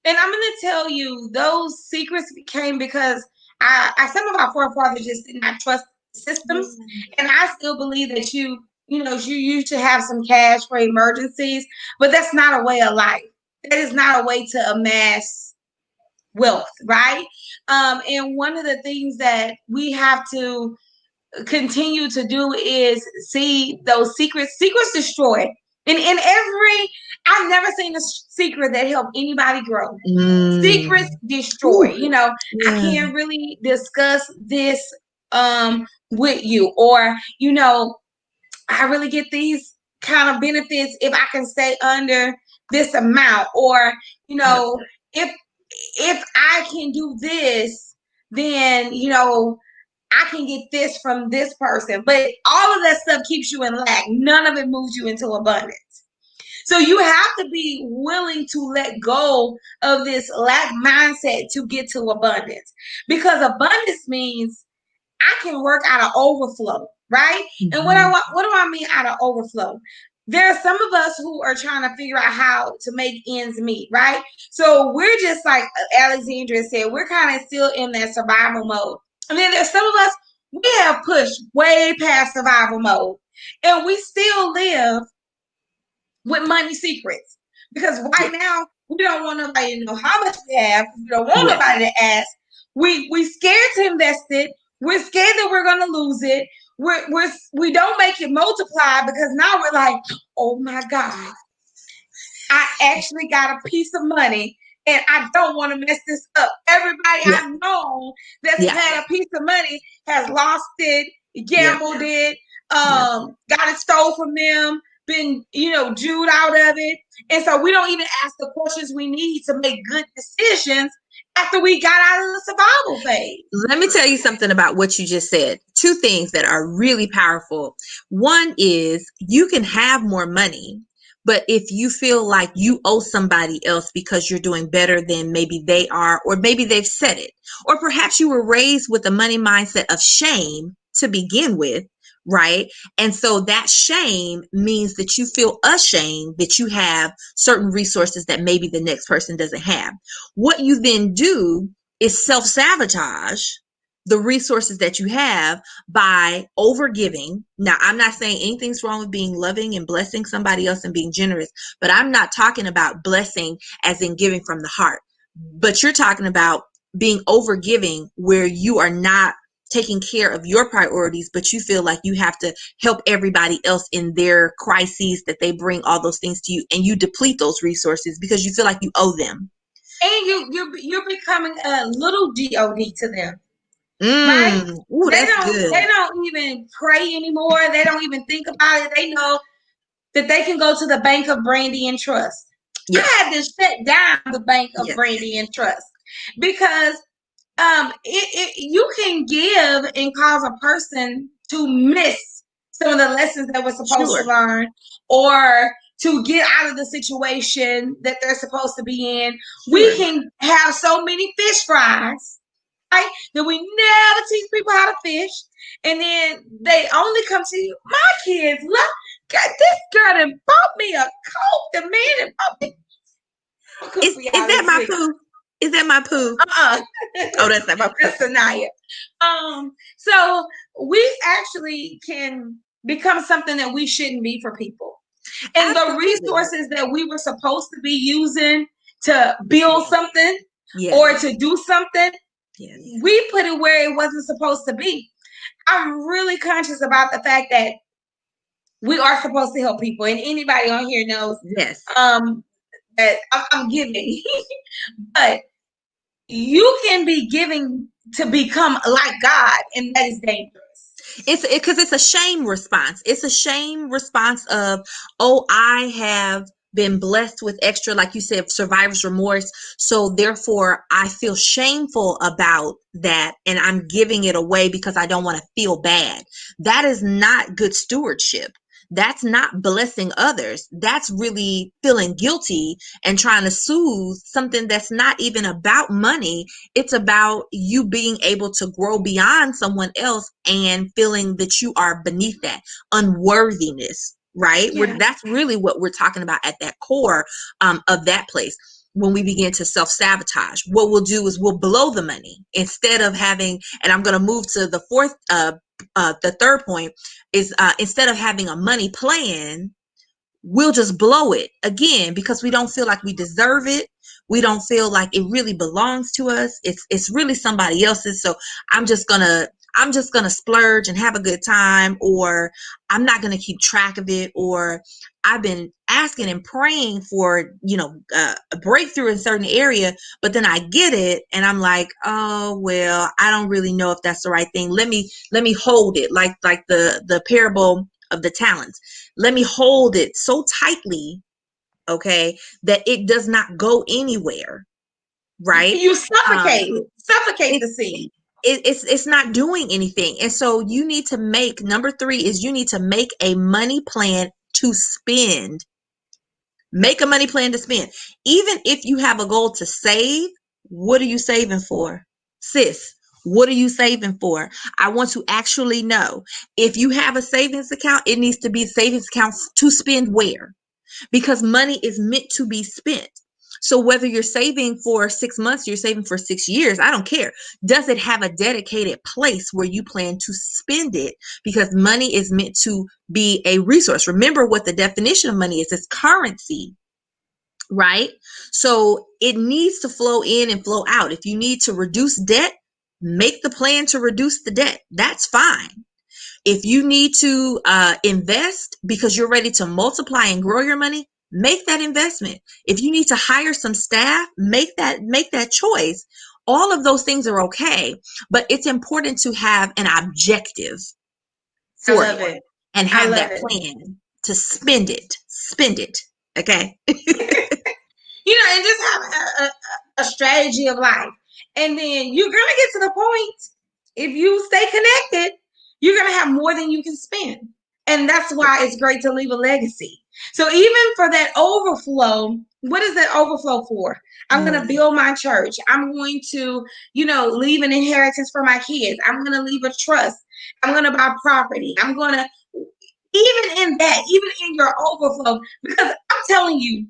And I'm going to tell you, those secrets came because Some of our forefathers just did not trust systems, Yeah. and I still believe that you used to have some cash for emergencies, but that's not a way of life. That is not a way to amass wealth, right? And one of the things that we have to continue to do is see those secrets destroyed. In every, I've never seen a secret that helped anybody grow. Secrets Mm. destroy. Ooh, I yeah. can't really discuss this with you, or I really get these kind of benefits if I can stay under this amount, or Yep. if I can do this, then I can get this from this person. But all of that stuff keeps you in lack. None of it moves you into abundance. So you have to be willing to let go of this lack mindset to get to abundance, because abundance means I can work out of overflow, right? And Mhm. what do I mean out of overflow? There are some of us who are trying to figure out how to make ends meet, right? So we're just like Alexandria said, we're kind of still in that survival mode. And then there's some of us, we have pushed way past survival mode, and we still live with money secrets, because Yeah. right now we don't want nobody to know how much we have. We don't want Yeah. nobody to ask. We scared to invest it. We're scared that we're gonna lose it. We don't make it multiply, because now we're like, oh my God, I actually got a piece of money and I don't want to mess this up. Everybody Yeah. I've known that's Yeah. had a piece of money has lost it, Yeah. gambled it, Yeah. got it stole from them, been, Jewed out of it. And so we don't even ask the questions we need to make good decisions after we got out of the survival phase. Let me tell you something about what you just said. Two things that are really powerful. One is you can have more money, but if you feel like you owe somebody else because you're doing better than maybe they are, or maybe they've said it, or perhaps you were raised with a money mindset of shame to begin with, right? And so that shame means that you feel ashamed that you have certain resources that maybe the next person doesn't have. What you then do is self-sabotage the resources that you have by overgiving. Now, I'm not saying anything's wrong with being loving and blessing somebody else and being generous, but I'm not talking about blessing as in giving from the heart. But you're talking about being overgiving where you are not taking care of your priorities, but you feel like you have to help everybody else in their crises that they bring all those things to you, and you deplete those resources because you feel like you owe them. And you're becoming a little God to them. Right? Ooh, They that's don't good. they don't even pray anymore. They don't even think about it. They know that they can go to the Bank of Brandy and Trust. I Yes. had to shut down the Bank of Yes. Brandy and Trust, because you can give and cause a person to miss some of the lessons that we're supposed to Sure. learn, or to get out of the situation that they're supposed to be in. We Sure. can have so many fish fries, right? That we never teach people how to fish, and then they only come to you. My kids, look, God, this girl done bought me a Coke. The man done bought me. I'll cook for Is y'all that this my week. poo? Is that my poo? Oh, that's not my poo. That's Sanaya. So we actually can become something that we shouldn't be for people. And the Absolutely. resources that we were supposed to be using to build something Yes. or to do something, Yes. we put it where it wasn't supposed to be. I'm really conscious about the fact that we are supposed to help people, and anybody on here knows Yes. that I'm giving, but you can be giving to become like God, and that is dangerous. It's because it's a shame response. It's a shame response of, oh, I have been blessed with extra, like you said, survivor's remorse. So therefore, I feel shameful about that, and I'm giving it away because I don't want to feel bad. That is not good stewardship. That's not blessing others. That's really feeling guilty and trying to soothe something that's not even about money. It's about you being able to grow beyond someone else and feeling that you are beneath that unworthiness, right? Yeah. That's really what we're talking about at that core of that place. when we begin to self-sabotage. What we'll do is we'll blow the money instead of having, and I'm going to move to the the third point is instead of having a money plan, we'll just blow it again because we don't feel like we deserve it. We don't feel like it really belongs to us. It's really somebody else's. So I'm just gonna splurge and have a good time, or I'm not gonna keep track of it, or I've been asking and praying for, a breakthrough in a certain area, but then I get it and I'm like, oh, well, I don't really know if that's the right thing. Let me hold it like the parable of the talents. Let me hold it so tightly, okay, that it does not go anywhere, right? You suffocate the seed. It's not doing anything. And so you need to make, number 3 is you need to make a money plan to spend. Make a money plan to spend. Even if you have a goal to save, what are you saving for? Sis, what are you saving for? I want to actually know. If you have a savings account, it needs to be a savings account to spend where? Because money is meant to be spent. So whether you're saving for 6 months, you're saving for 6 years, I don't care. Does it have a dedicated place where you plan to spend it? Because money is meant to be a resource. Remember what the definition of money is. It's currency, right? So it needs to flow in and flow out. If you need to reduce debt, make the plan to reduce the debt. That's fine. If you need to invest because you're ready to multiply and grow your money, make that investment. If you need to hire some staff, make that choice. All of those things are okay, but it's important to have an objective for it and have that plan to spend it. Okay. And just have a strategy of life. And then you're going to get to the point, if you stay connected, you're going to have more than you can spend. And that's why it's great to leave a legacy. So even for that overflow, what is that overflow for? I'm going to build my church. I'm going to, leave an inheritance for my kids. I'm going to leave a trust. I'm going to buy property. I'm going to, even in that, even in your overflow, because I'm telling you,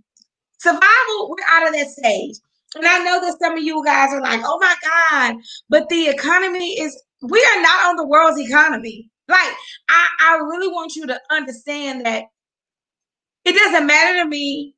survival, we're out of that stage. And I know that some of you guys are like, oh my God, but the economy we are not on the world's economy. Like, I really want you to understand that it doesn't matter to me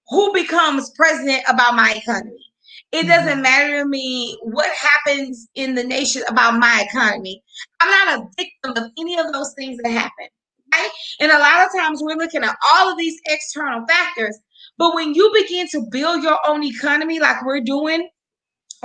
who becomes president about my economy. It doesn't matter to me what happens in the nation about my economy. I'm not a victim of any of those things that happen, right? And a lot of times we're looking at all of these external factors, but when you begin to build your own economy like we're doing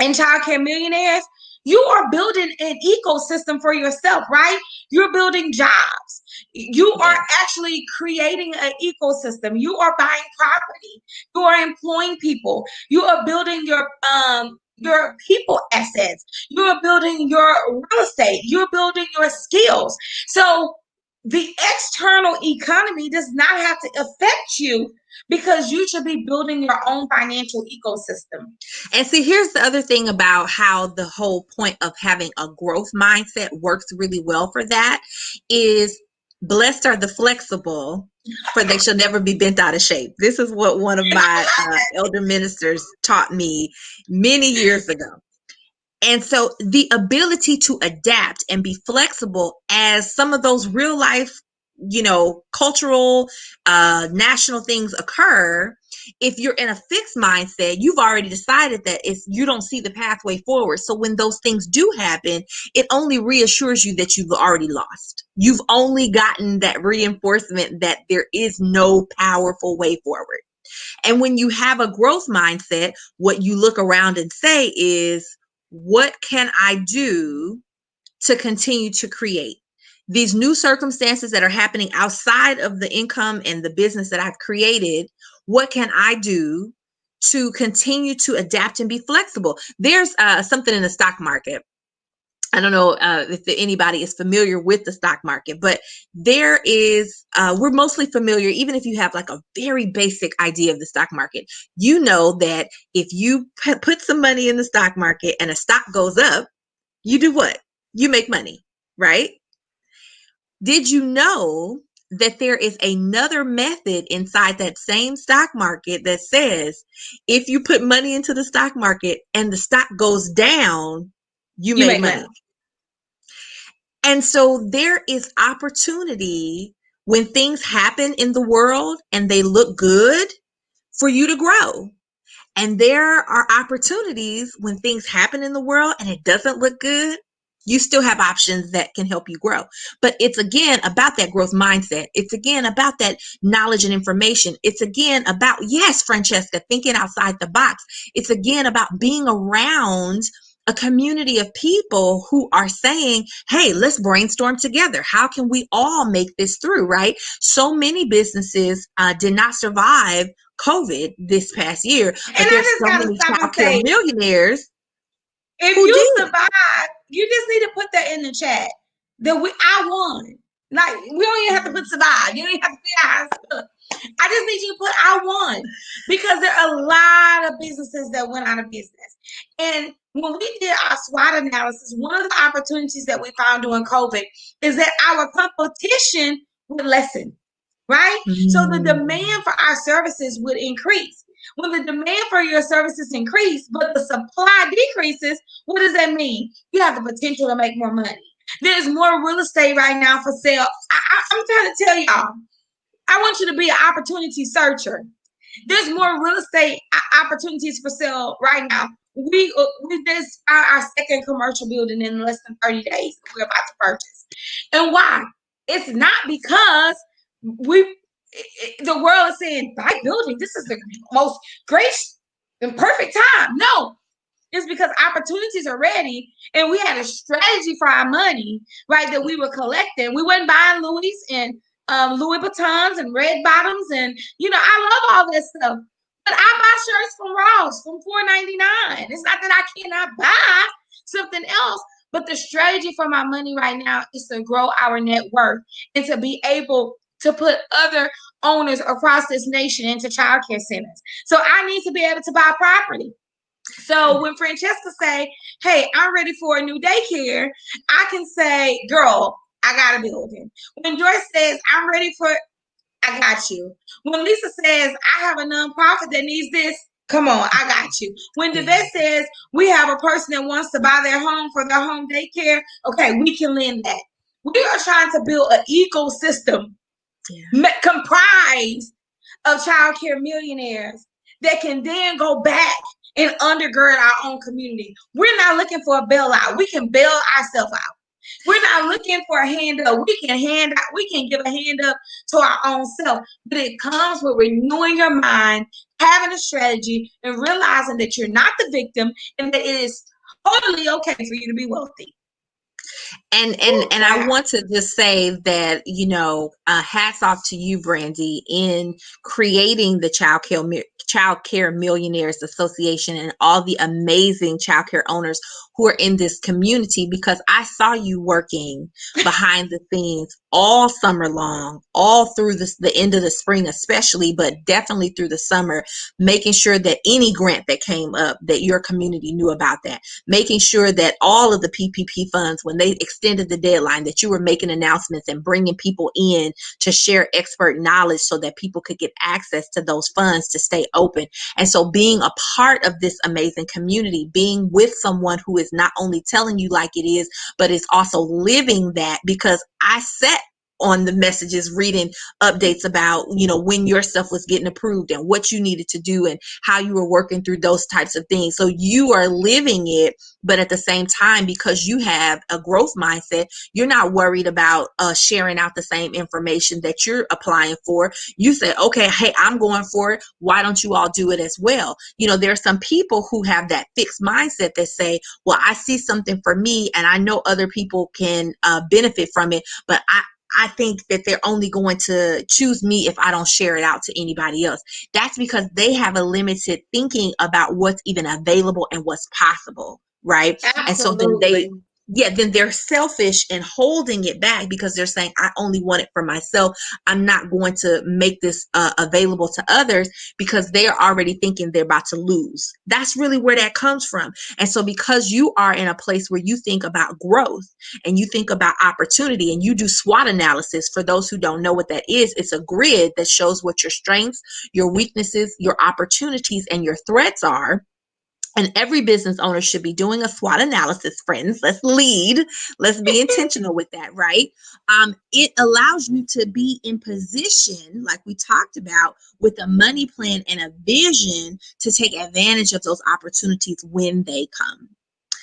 in Childcare Millionaires, you are building an ecosystem for yourself, right? You're building jobs. You are actually creating an ecosystem. You are buying property. You are employing people. You are building your people assets. You are building your real estate. You're building your skills. So the external economy does not have to affect you, because you should be building your own financial ecosystem. And see, here's the other thing about how the whole point of having a growth mindset works really well for that is, blessed are the flexible, for they shall never be bent out of shape. This is what one of my elder ministers taught me many years ago. And so the ability to adapt and be flexible as some of those real life, cultural, national things occur, if you're in a fixed mindset, you've already decided that you don't see the pathway forward. So when those things do happen, it only reassures you that you've already lost. You've only gotten that reinforcement that there is no powerful way forward. And when you have a growth mindset, what you look around and say is, what can I do to continue to create? These new circumstances that are happening outside of the income and the business that I've created, what can I do to continue to adapt and be flexible? There's something in the stock market. I don't know if anybody is familiar with the stock market, but there is, we're mostly familiar, even if you have like a very basic idea of the stock market, you know that if you put some money in the stock market and a stock goes up, you do what? You make money, right? Did you know that there is another method inside that same stock market that says if you put money into the stock market and the stock goes down, you You made make money. money. And so there is opportunity when things happen in the world and they look good for you to grow. And there are opportunities when things happen in the world and it doesn't look good. You still have options that can help you grow. But it's again about that growth mindset. It's again about that knowledge and information. It's again about, yes, Francesca, thinking outside the box. It's again about being around a community of people who are saying, hey, let's brainstorm together. How can we all make this through, right? So many businesses did not survive COVID this past year, And but I there's just so gotta many stop and childcare say, millionaires if who you did. survive, you just need to put that in the chat. That I won. Like, we don't even have to put survive. You don't even have to figure out how to spell it. I just need you to put I won, because there are a lot of businesses that went out of business. And when we did our SWOT analysis, one of the opportunities that we found during COVID is that our competition would lessen, right? So the demand for our services would increase. When the demand for your services increase, but the supply decreases, what does that mean? You have the potential to make more money. There's more real estate right now for sale. I'm trying to tell y'all, I want you to be an opportunity searcher. There's more real estate opportunities for sale right now. We just our second commercial building in less than 30 days. We're about to purchase. And why? It's not because the world is saying buy building. This is the most great and perfect time. No, it's because opportunities are ready, and we had a strategy for our money, right? That we were collecting. We weren't buying Louis and Louis Vuittons and red bottoms, and I love all that stuff. But I buy shirts from Ross from $4.99. It's not that I cannot buy something else, but the strategy for my money right now is to grow our net worth and to be able to put other owners across this nation into childcare centers. So I need to be able to buy property. So when Francesca say, hey, I'm ready for a new daycare, I can say, girl, I got a building. When Joyce says, I'm ready for, I got you. When Lisa says, I have a nonprofit that needs this, come on, I got you. When Devette says, we have a person that wants to buy their home for their home daycare, okay, we can lend that. We are trying to build an ecosystem comprised of childcare millionaires that can then go back and undergird our own community. We're not looking for a bailout. We can bail ourselves out. We're not looking for a hand up. We can give a hand up to our own self. But it comes with renewing your mind, having a strategy, and realizing that you're not the victim and that it is totally okay for you to be wealthy. And I want to just say that, hats off to you, Brandy, in creating the Child Care Millionaires Association and all the amazing childcare owners who are in this community, because I saw you working behind the scenes all summer long, all through the end of the spring especially, but definitely through the summer, making sure that any grant that came up, that your community knew about that, making sure that all of the PPP funds, when they extended the deadline, that you were making announcements and bringing people in to share expert knowledge so that people could get access to those funds to stay open. And so being a part of this amazing community, being with someone who is not only telling you like it is, but is also living that, because I sat on the messages reading updates about when your stuff was getting approved and what you needed to do and how you were working through those types of things. So you are living it, but at the same time, because you have a growth mindset, you're not worried about sharing out the same information that you're applying for. You say, okay, hey, I'm going for it, why don't you all do it as well? There are some people who have that fixed mindset that say, well, I see something for me and I know other people can benefit from it, but I think that they're only going to choose me if I don't share it out to anybody else. That's because they have a limited thinking about what's even available and what's possible, right? Absolutely. And so then then they're selfish and holding it back because they're saying, I only want it for myself. I'm not going to make this available to others because they are already thinking they're about to lose. That's really where that comes from. And so because you are in a place where you think about growth and you think about opportunity and you do SWOT analysis, for those who don't know what that is, it's a grid that shows what your strengths, your weaknesses, your opportunities, and your threats are. And every business owner should be doing a SWOT analysis, friends. Let's lead. Let's be intentional with that, right? It allows you to be in position, like we talked about, with a money plan and a vision to take advantage of those opportunities when they come.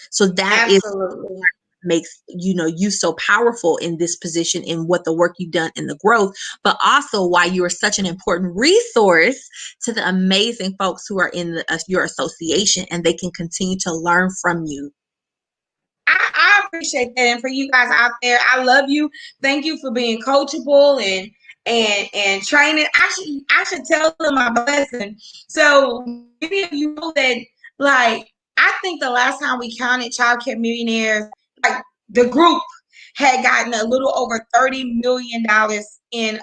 So that is Absolutely. makes you so powerful in this position, in what the work you've done in the growth, but also why you are such an important resource to the amazing folks who are in your association, and they can continue to learn from you. I appreciate that. And for you guys out there, I love you. Thank you for being coachable and training. I should tell them my blessing. So many of you know that, like, I think the last time we counted Child Care Millionaires, like, the group had gotten a little over $30 million in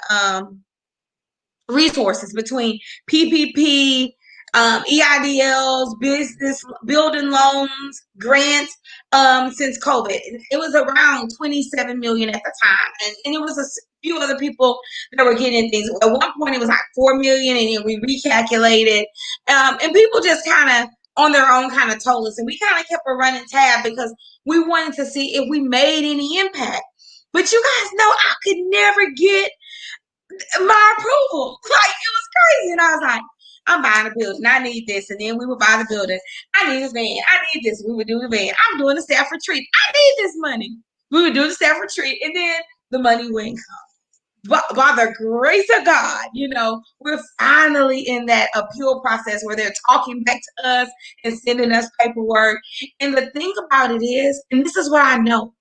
resources between PPP, EIDLs, business building loans, grants, since COVID. It was around 27 million at the time. And it was a few other people that were getting things. At one point, it was like 4 million, and then we recalculated. And people just kind of on their own kind of told us. And we kind of kept a running tab because we wanted to see if we made any impact. But you guys know I could never get my approval. Like, it was crazy. And I was like, I'm buying a building. I need this. And then we would buy the building. I need this van. I need this. We would do the van. I'm doing the staff retreat. I need this money. We would do the staff retreat. And then the money wouldn't come. But by the grace of God, we're finally in that appeal process where they're talking back to us and sending us paperwork. And the thing about it is, and this is what I know,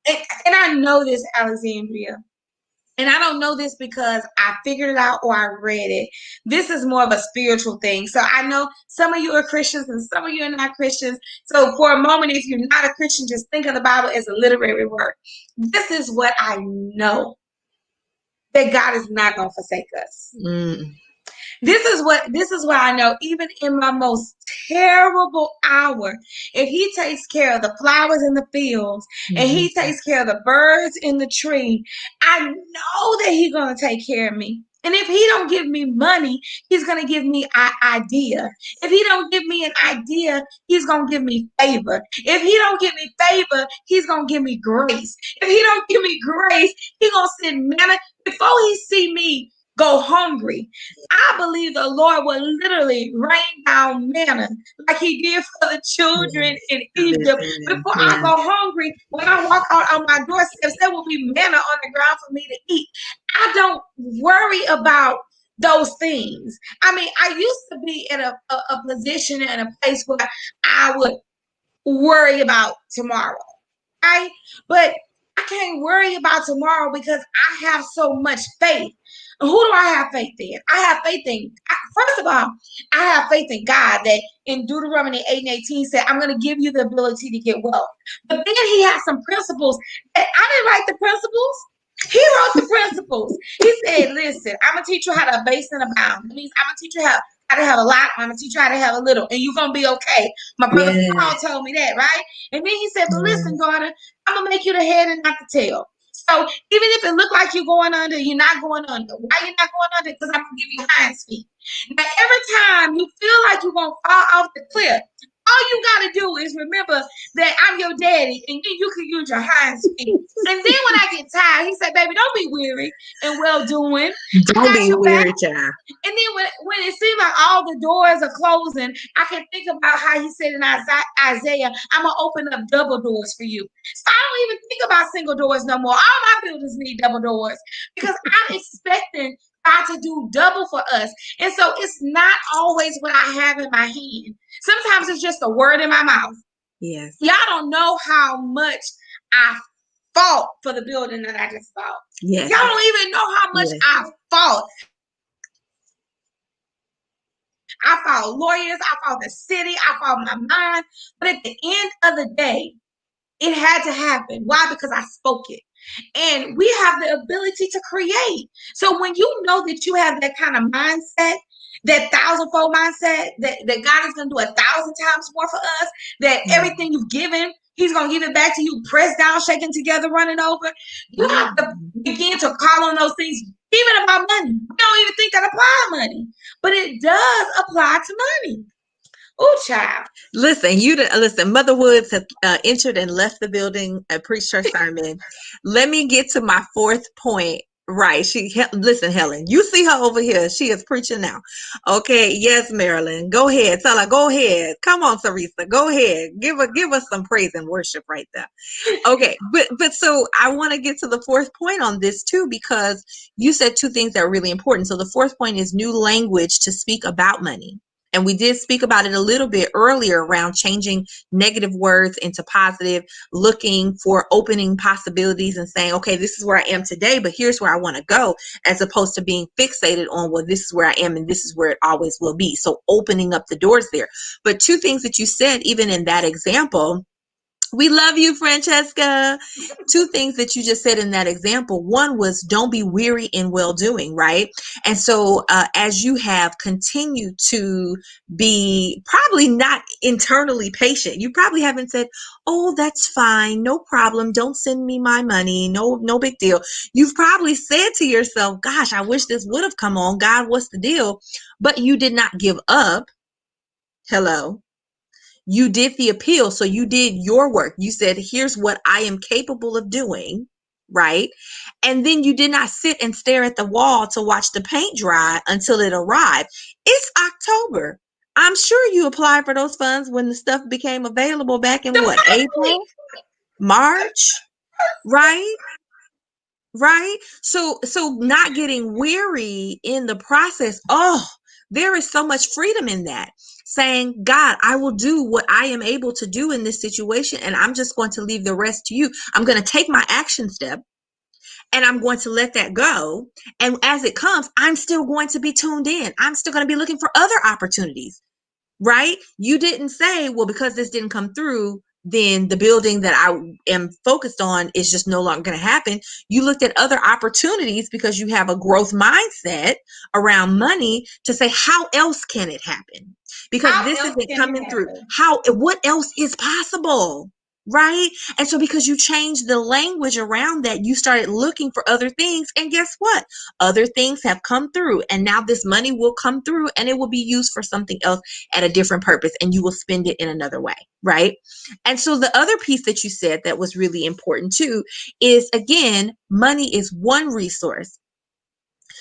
and I know this, Alexandria, and I don't know this because I figured it out or I read it. This is more of a spiritual thing. So I know some of you are Christians and some of you are not Christians. So for a moment, if you're not a Christian, just think of the Bible as a literary work. This is what I know, that God is not going to forsake us. This is what I know. Even in my most terrible hour, if he takes care of the flowers in the fields and he takes care of the birds in the tree, I know that he's going to take care of me. And if he don't give me money, he's going to give me an idea. If he don't give me an idea, he's going to give me favor. If he don't give me favor, he's going to give me grace. If he don't give me grace, he's going to send manna. Before he see me go hungry, I believe the Lord will literally rain down manna like he did for the children in Egypt. Before I go hungry, when I walk out on my doorsteps, there will be manna on the ground for me to eat. I don't worry about those things. I mean, I used to be in a position and a place where I would worry about tomorrow, right? But I can't worry about tomorrow because I have so much faith. Who do I have faith in? I have faith in, first of all, I have faith in God that in Deuteronomy 8:18 said, I'm going to give you the ability to get wealth. But then he has some principles that I didn't write the principles. He wrote the principles. He said, listen, I'm going to teach you how to base and abound. That means I'm going to teach you how to have a lot. I'm going to teach you how to have a little. And you're going to be okay. My brother Paul told me that, right? And then he said, but listen, daughter, I'm going to make you the head and not the tail. So even if it look like you're going under, you're not going under. Why you're not going under? Because I'm going to give you hinds feet. Now, every time you feel like you're going to fall off the cliff, all you got to do is remember that I'm your daddy, and then you can use your hinds feet. And then when I get tired, he said, baby, don't be weary and well doing. Don't be weary, child. And then when it seems like all the doors are closing, I can think about how he said in Isaiah, I'm going to open up double doors for you. So I don't even think about single doors no more. All my buildings need double doors because I'm expecting God to do double for us. And so it's not always what I have in my hand. Sometimes it's just a word in my mouth. Yes. Y'all don't know how much I fought for the building that I just bought. Yes. Y'all don't even know how much I fought. I fought lawyers, I fought the city, I fought my mind. But at the end of the day, It had to happen. Why? Because I spoke it. And we have the ability to create. So when you know that you have that kind of mindset, that thousandfold mindset, that God is going to do 1,000 times more for us, that everything you've given, He's going to give it back to you, pressed down, shaken together, running over. You have to begin to call on those things, even about money. We don't even think that apply money, but it does apply to money. Oh, child. Listen, listen. Mother Woods has entered and left the building and preached her sermon. Let me get to my fourth point. Right. Listen, Helen, you see her over here. She is preaching now. Okay. Yes, Marilyn. Go ahead. Tell her, go ahead. Come on, Teresa. Go ahead. Give us some praise and worship right there. Okay. But so I want to get to the fourth point on this too, because you said two things that are really important. So the fourth point is new language to speak about money. And we did speak about it a little bit earlier around changing negative words into positive, looking for opening possibilities and saying, okay, this is where I am today, but here's where I want to go, as opposed to being fixated on, well, this is where I am and this is where it always will be. So opening up the doors there. But two things that you said, even in that example, we love you, Francesca. Two things that you just said in that example. One was don't be weary in well-doing, right? And so as you have continued to be probably not internally patient, you probably haven't said, oh, that's fine, no problem, don't send me my money, no big deal. You've probably said to yourself, gosh, I wish this would have come on. God, what's the deal? But you did not give up. Hello. You did the appeal. So you did your work. You said, here's what I am capable of doing, right? And then you did not sit and stare at the wall to watch the paint dry until it arrived. It's October. I'm sure you applied for those funds when the stuff became available back in what, April, March, right? Right? So not getting weary in the process. Oh, there is so much freedom in that. Saying, God, I will do what I am able to do in this situation, and I'm just going to leave the rest to you. I'm going to take my action step and I'm going to let that go. And as it comes, I'm still going to be tuned in. I'm still going to be looking for other opportunities, right? You didn't say, well, because this didn't come through, then the building that I am focused on is just no longer going to happen. You looked at other opportunities because you have a growth mindset around money to say, how else can it happen? Because How this else isn't can it coming through. happen? What else is possible? Right? And so because you changed the language around that, you started looking for other things. And guess what? Other things have come through. And now this money will come through and it will be used for something else at a different purpose, and you will spend it in another way. Right? And so the other piece that you said that was really important too is, again, money is one resource.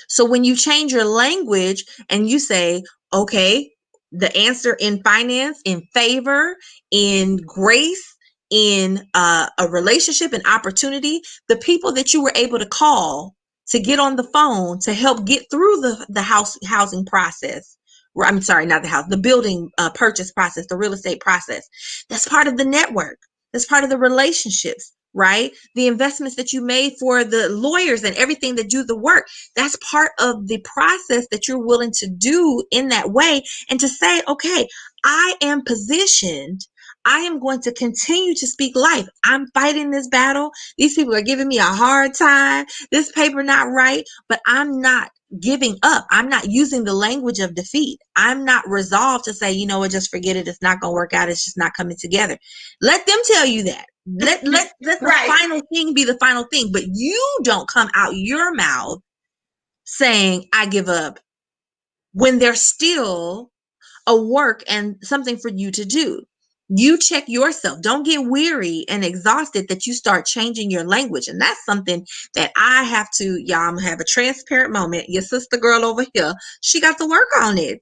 So when you change your language and you say, okay, the answer in finance, in favor, in grace, in a relationship and opportunity, the people that you were able to call to get on the phone to help get through the housing process. I'm sorry, not the house, the building purchase process, the real estate process. That's part of the network. That's part of the relationships, right? The investments that you made for the lawyers and everything that do the work. That's part of the process that you're willing to do in that way, and to say, okay, I am positioned. I am going to continue to speak life. I'm fighting this battle. These people are giving me a hard time. This paper not right, but I'm not giving up. I'm not using the language of defeat. I'm not resolved to say, you know what, just forget it. It's not going to work out. It's just not coming together. Let them tell you that. Let the final thing be the final thing, but you don't come out your mouth saying, I give up, when there's still a work and something for you to do. You check yourself. Don't get weary and exhausted that you start changing your language. And that's something that I have to, y'all, I'm gonna have a transparent moment. Your sister girl over here, she got to work on it.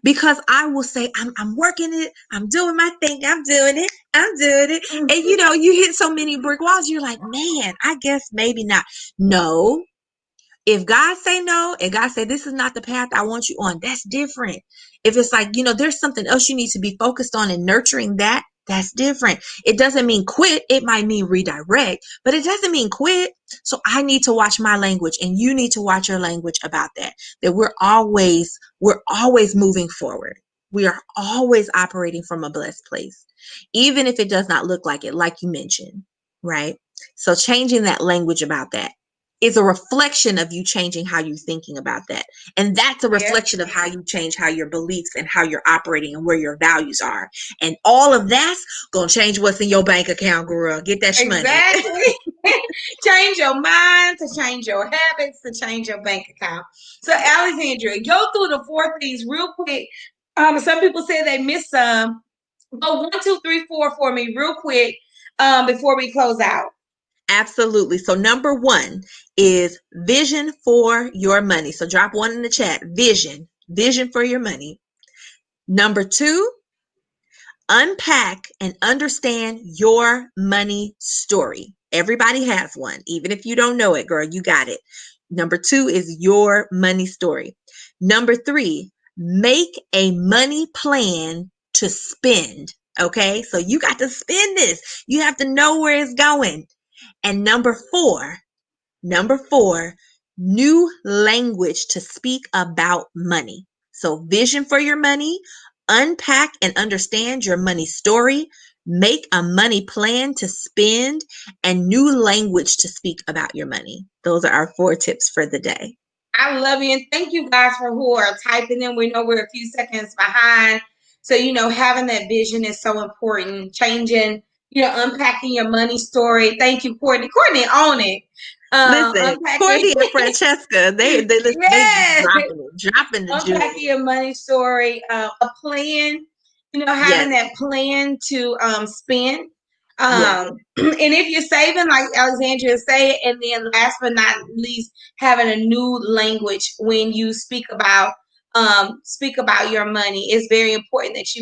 Because I will say, I'm working it, I'm doing my thing, I'm doing it. And you hit so many brick walls, you're like, man, I guess maybe not. No. If God say no, and God say this is not the path I want you on, that's different. If it's like, there's something else you need to be focused on and nurturing that's different. It doesn't mean quit. It might mean redirect, but it doesn't mean quit. So I need to watch my language, and you need to watch your language about that we're always moving forward. We are always operating from a blessed place, even if it does not look like it, like you mentioned, right? So changing that language about that is a reflection of you changing how you're thinking about that. And that's a Yeah. reflection of how you change how your beliefs and how you're operating and where your values are. And all of that's going to change what's in your bank account, girl. Get that money. Exactly. Change your mind to change your habits to change your bank account. So, Alexandria, go through the 4 things real quick. Some people say they missed some. Go 1, 2, 3, 4 for me real quick before we close out. Absolutely. So number 1 is vision for your money. So drop 1 in the chat. Vision for your money. Number 2, unpack and understand your money story. Everybody has one. Even if you don't know it, girl, you got it. Number 2 is your money story. Number 3, make a money plan to spend. Okay, so you got to spend this. You have to know where it's going. And number four, new language to speak about money. So vision for your money, unpack and understand your money story, make a money plan to spend, and new language to speak about your money. Those are our 4 tips for the day. I love you. And thank you guys for who are typing in. We know we're a few seconds behind. So, having that vision is so important. Changing, unpacking your money story. Thank you, Courtney. Courtney, own it. Listen, Courtney and Francesca, they yes. dropping the jewels. Unpacking your money story, a plan, having that plan to spend. And if you're saving, like Alexandria said, and then last but not least, having a new language when you speak about your money is very important that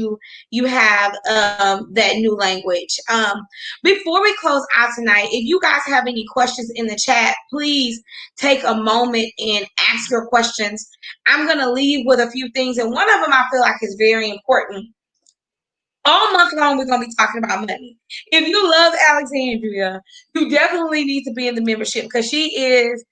you have that new language. Before we close out tonight, if you guys have any questions in the chat, please take a moment and ask your questions. I'm going to leave with a few things, and one of them I feel like is very important. All month long, we're going to be talking about money. If you love Alexandria, you definitely need to be in the membership because she is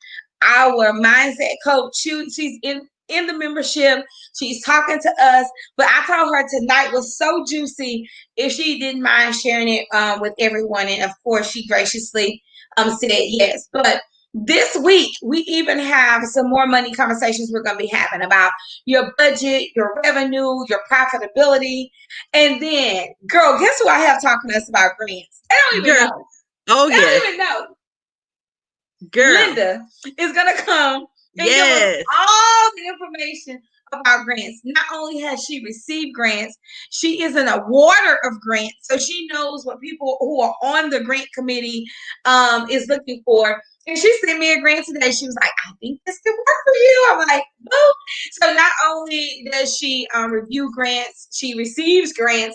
our mindset coach. She's in the membership. She's talking to us. But I told her tonight was so juicy if she didn't mind sharing it with everyone. And of course, she graciously said yes. But this week, we even have some more money conversations we're going to be having about your budget, your revenue, your profitability. And then, girl, guess who I have talking to us about grants? They don't even know. Oh, yeah. They don't even know. Girl. Linda is going to come and give us all the information about grants. Not only has she received grants, she is an awarder of grants. So she knows what people who are on the grant committee is looking for. And she sent me a grant today. She was like, I think this could work for you. I'm like, oh. So not only does she review grants, she receives grants.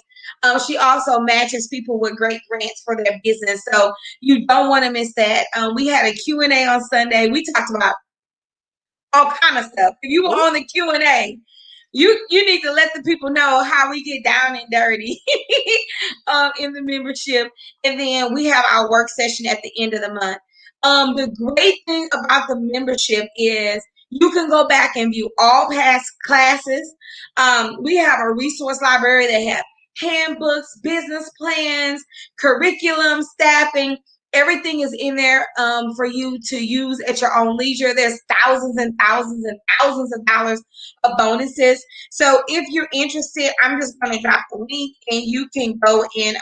She also matches people with great grants for their business. So you don't want to miss that. We had a Q&A on Sunday. We talked about all kind of stuff. If you were on the Q&A, you need to let the people know how we get down and dirty in the membership. And then we have our work session at the end of the month. The great thing about the membership is you can go back and view all past classes. We have a resource library that have handbooks, business plans, curriculum, staffing. Everything is in there for you to use at your own leisure. There's thousands and thousands and thousands of dollars of bonuses. So if you're interested, I'm just going to drop the link and you can go in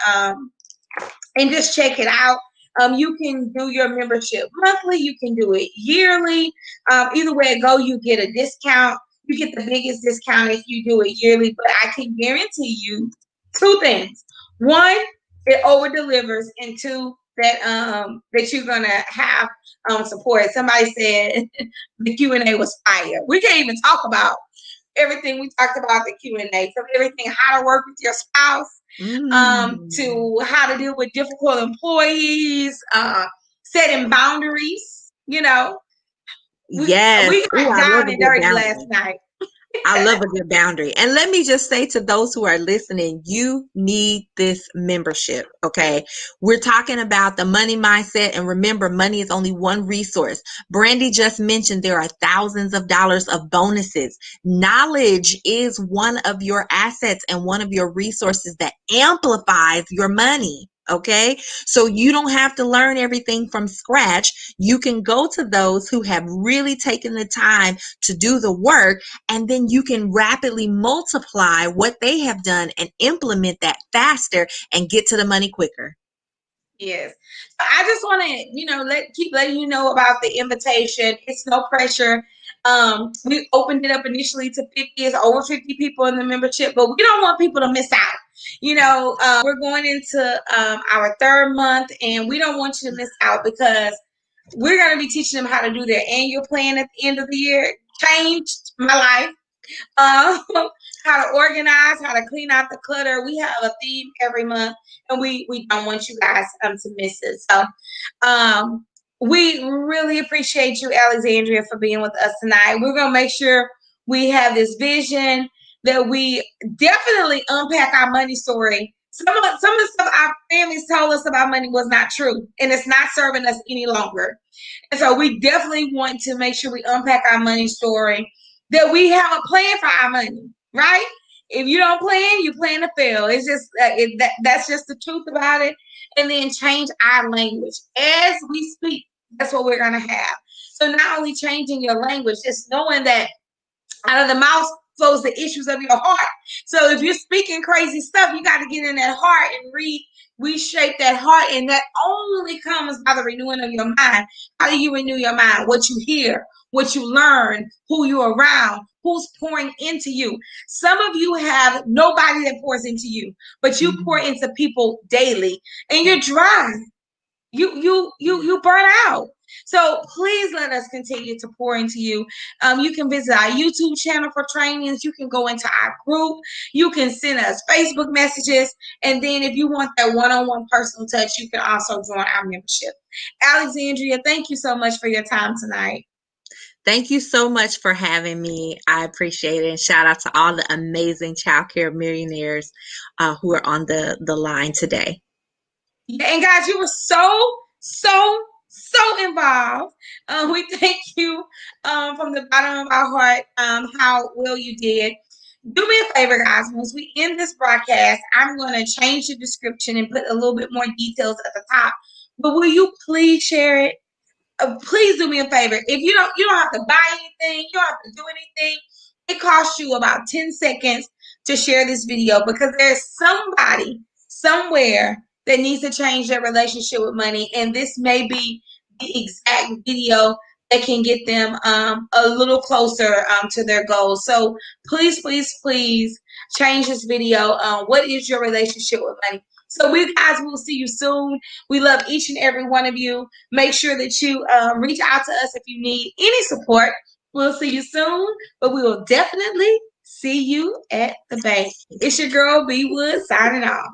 and just check it out. You can do your membership monthly. You can do it yearly. Either way it go, you get a discount. You get the biggest discount if you do it yearly. But I can guarantee you 2 things. 1, it over delivers, and 2, that you're gonna have support. Somebody said the Q&A was fire. We can't even talk about everything we talked about the Q&A, from everything how to work with your spouse to how to deal with difficult employees, setting boundaries. We got down and dirty last night. I love a good boundary. And let me just say to those who are listening, you need this membership. Okay. We're talking about the money mindset. And remember, money is only one resource. Brandy just mentioned there are thousands of dollars of bonuses. Knowledge is one of your assets and one of your resources that amplifies your money. Okay. So you don't have to learn everything from scratch. You can go to those who have really taken the time to do the work, and then you can rapidly multiply what they have done and implement that faster and get to the money quicker. Yes. So I just want to, keep letting you know about the invitation. It's no pressure. We opened it up initially to 50. It's over 50 people in the membership, but we don't want people to miss out. We're going into our third month, and we don't want you to miss out because we're going to be teaching them how to do their annual plan at the end of the year. Changed my life. How to organize, how to clean out the clutter. We have a theme every month, and we don't want you guys to miss it. So we really appreciate you, Alexandria, for being with us tonight. We're gonna make sure we have this vision, that we definitely unpack our money story. Some of the stuff our families told us about money was not true, and it's not serving us any longer. And so we definitely want to make sure we unpack our money story, that we have a plan for our money, right? If you don't plan, you plan to fail. It's just that's just the truth about it. And then change our language as we speak. That's what we're gonna have. So not only changing your language, just knowing that out of the mouth flows the issues of your heart. So if you're speaking crazy stuff, you got to get in that heart and reshape that heart, and that only comes by the renewing of your mind. How do you renew your mind? What you hear, what you learn, who you're around, who's pouring into you. Some of you have nobody that pours into you, but you pour into people daily, and you're dry. You burn out. So please let us continue to pour into you. You can visit our YouTube channel for trainings. You can go into our group. You can send us Facebook messages. And then if you want that one-on-one personal touch, you can also join our membership. Alexandria, thank you so much for your time tonight. Thank you so much for having me. I appreciate it. And shout out to all the amazing childcare millionaires who are on the line today. And guys, you were so involved. We thank you from the bottom of our heart how well you did. Do me a favor, guys. Once we end this broadcast, I'm going to change the description and put a little bit more details at the top. But will you please share it? Please do me a favor. If you don't have to buy anything, you don't have to do anything. It costs you about 10 seconds to share this video, because there's somebody somewhere that needs to change their relationship with money, and this may be the exact video that can get them a little closer to their goals. So please change this video. What is your relationship with money? So we guys will see you soon. We love each and every one of you. Make sure that you reach out to us if you need any support. We'll see you soon, but we will definitely see you at the bank. It's your girl B Wood signing off.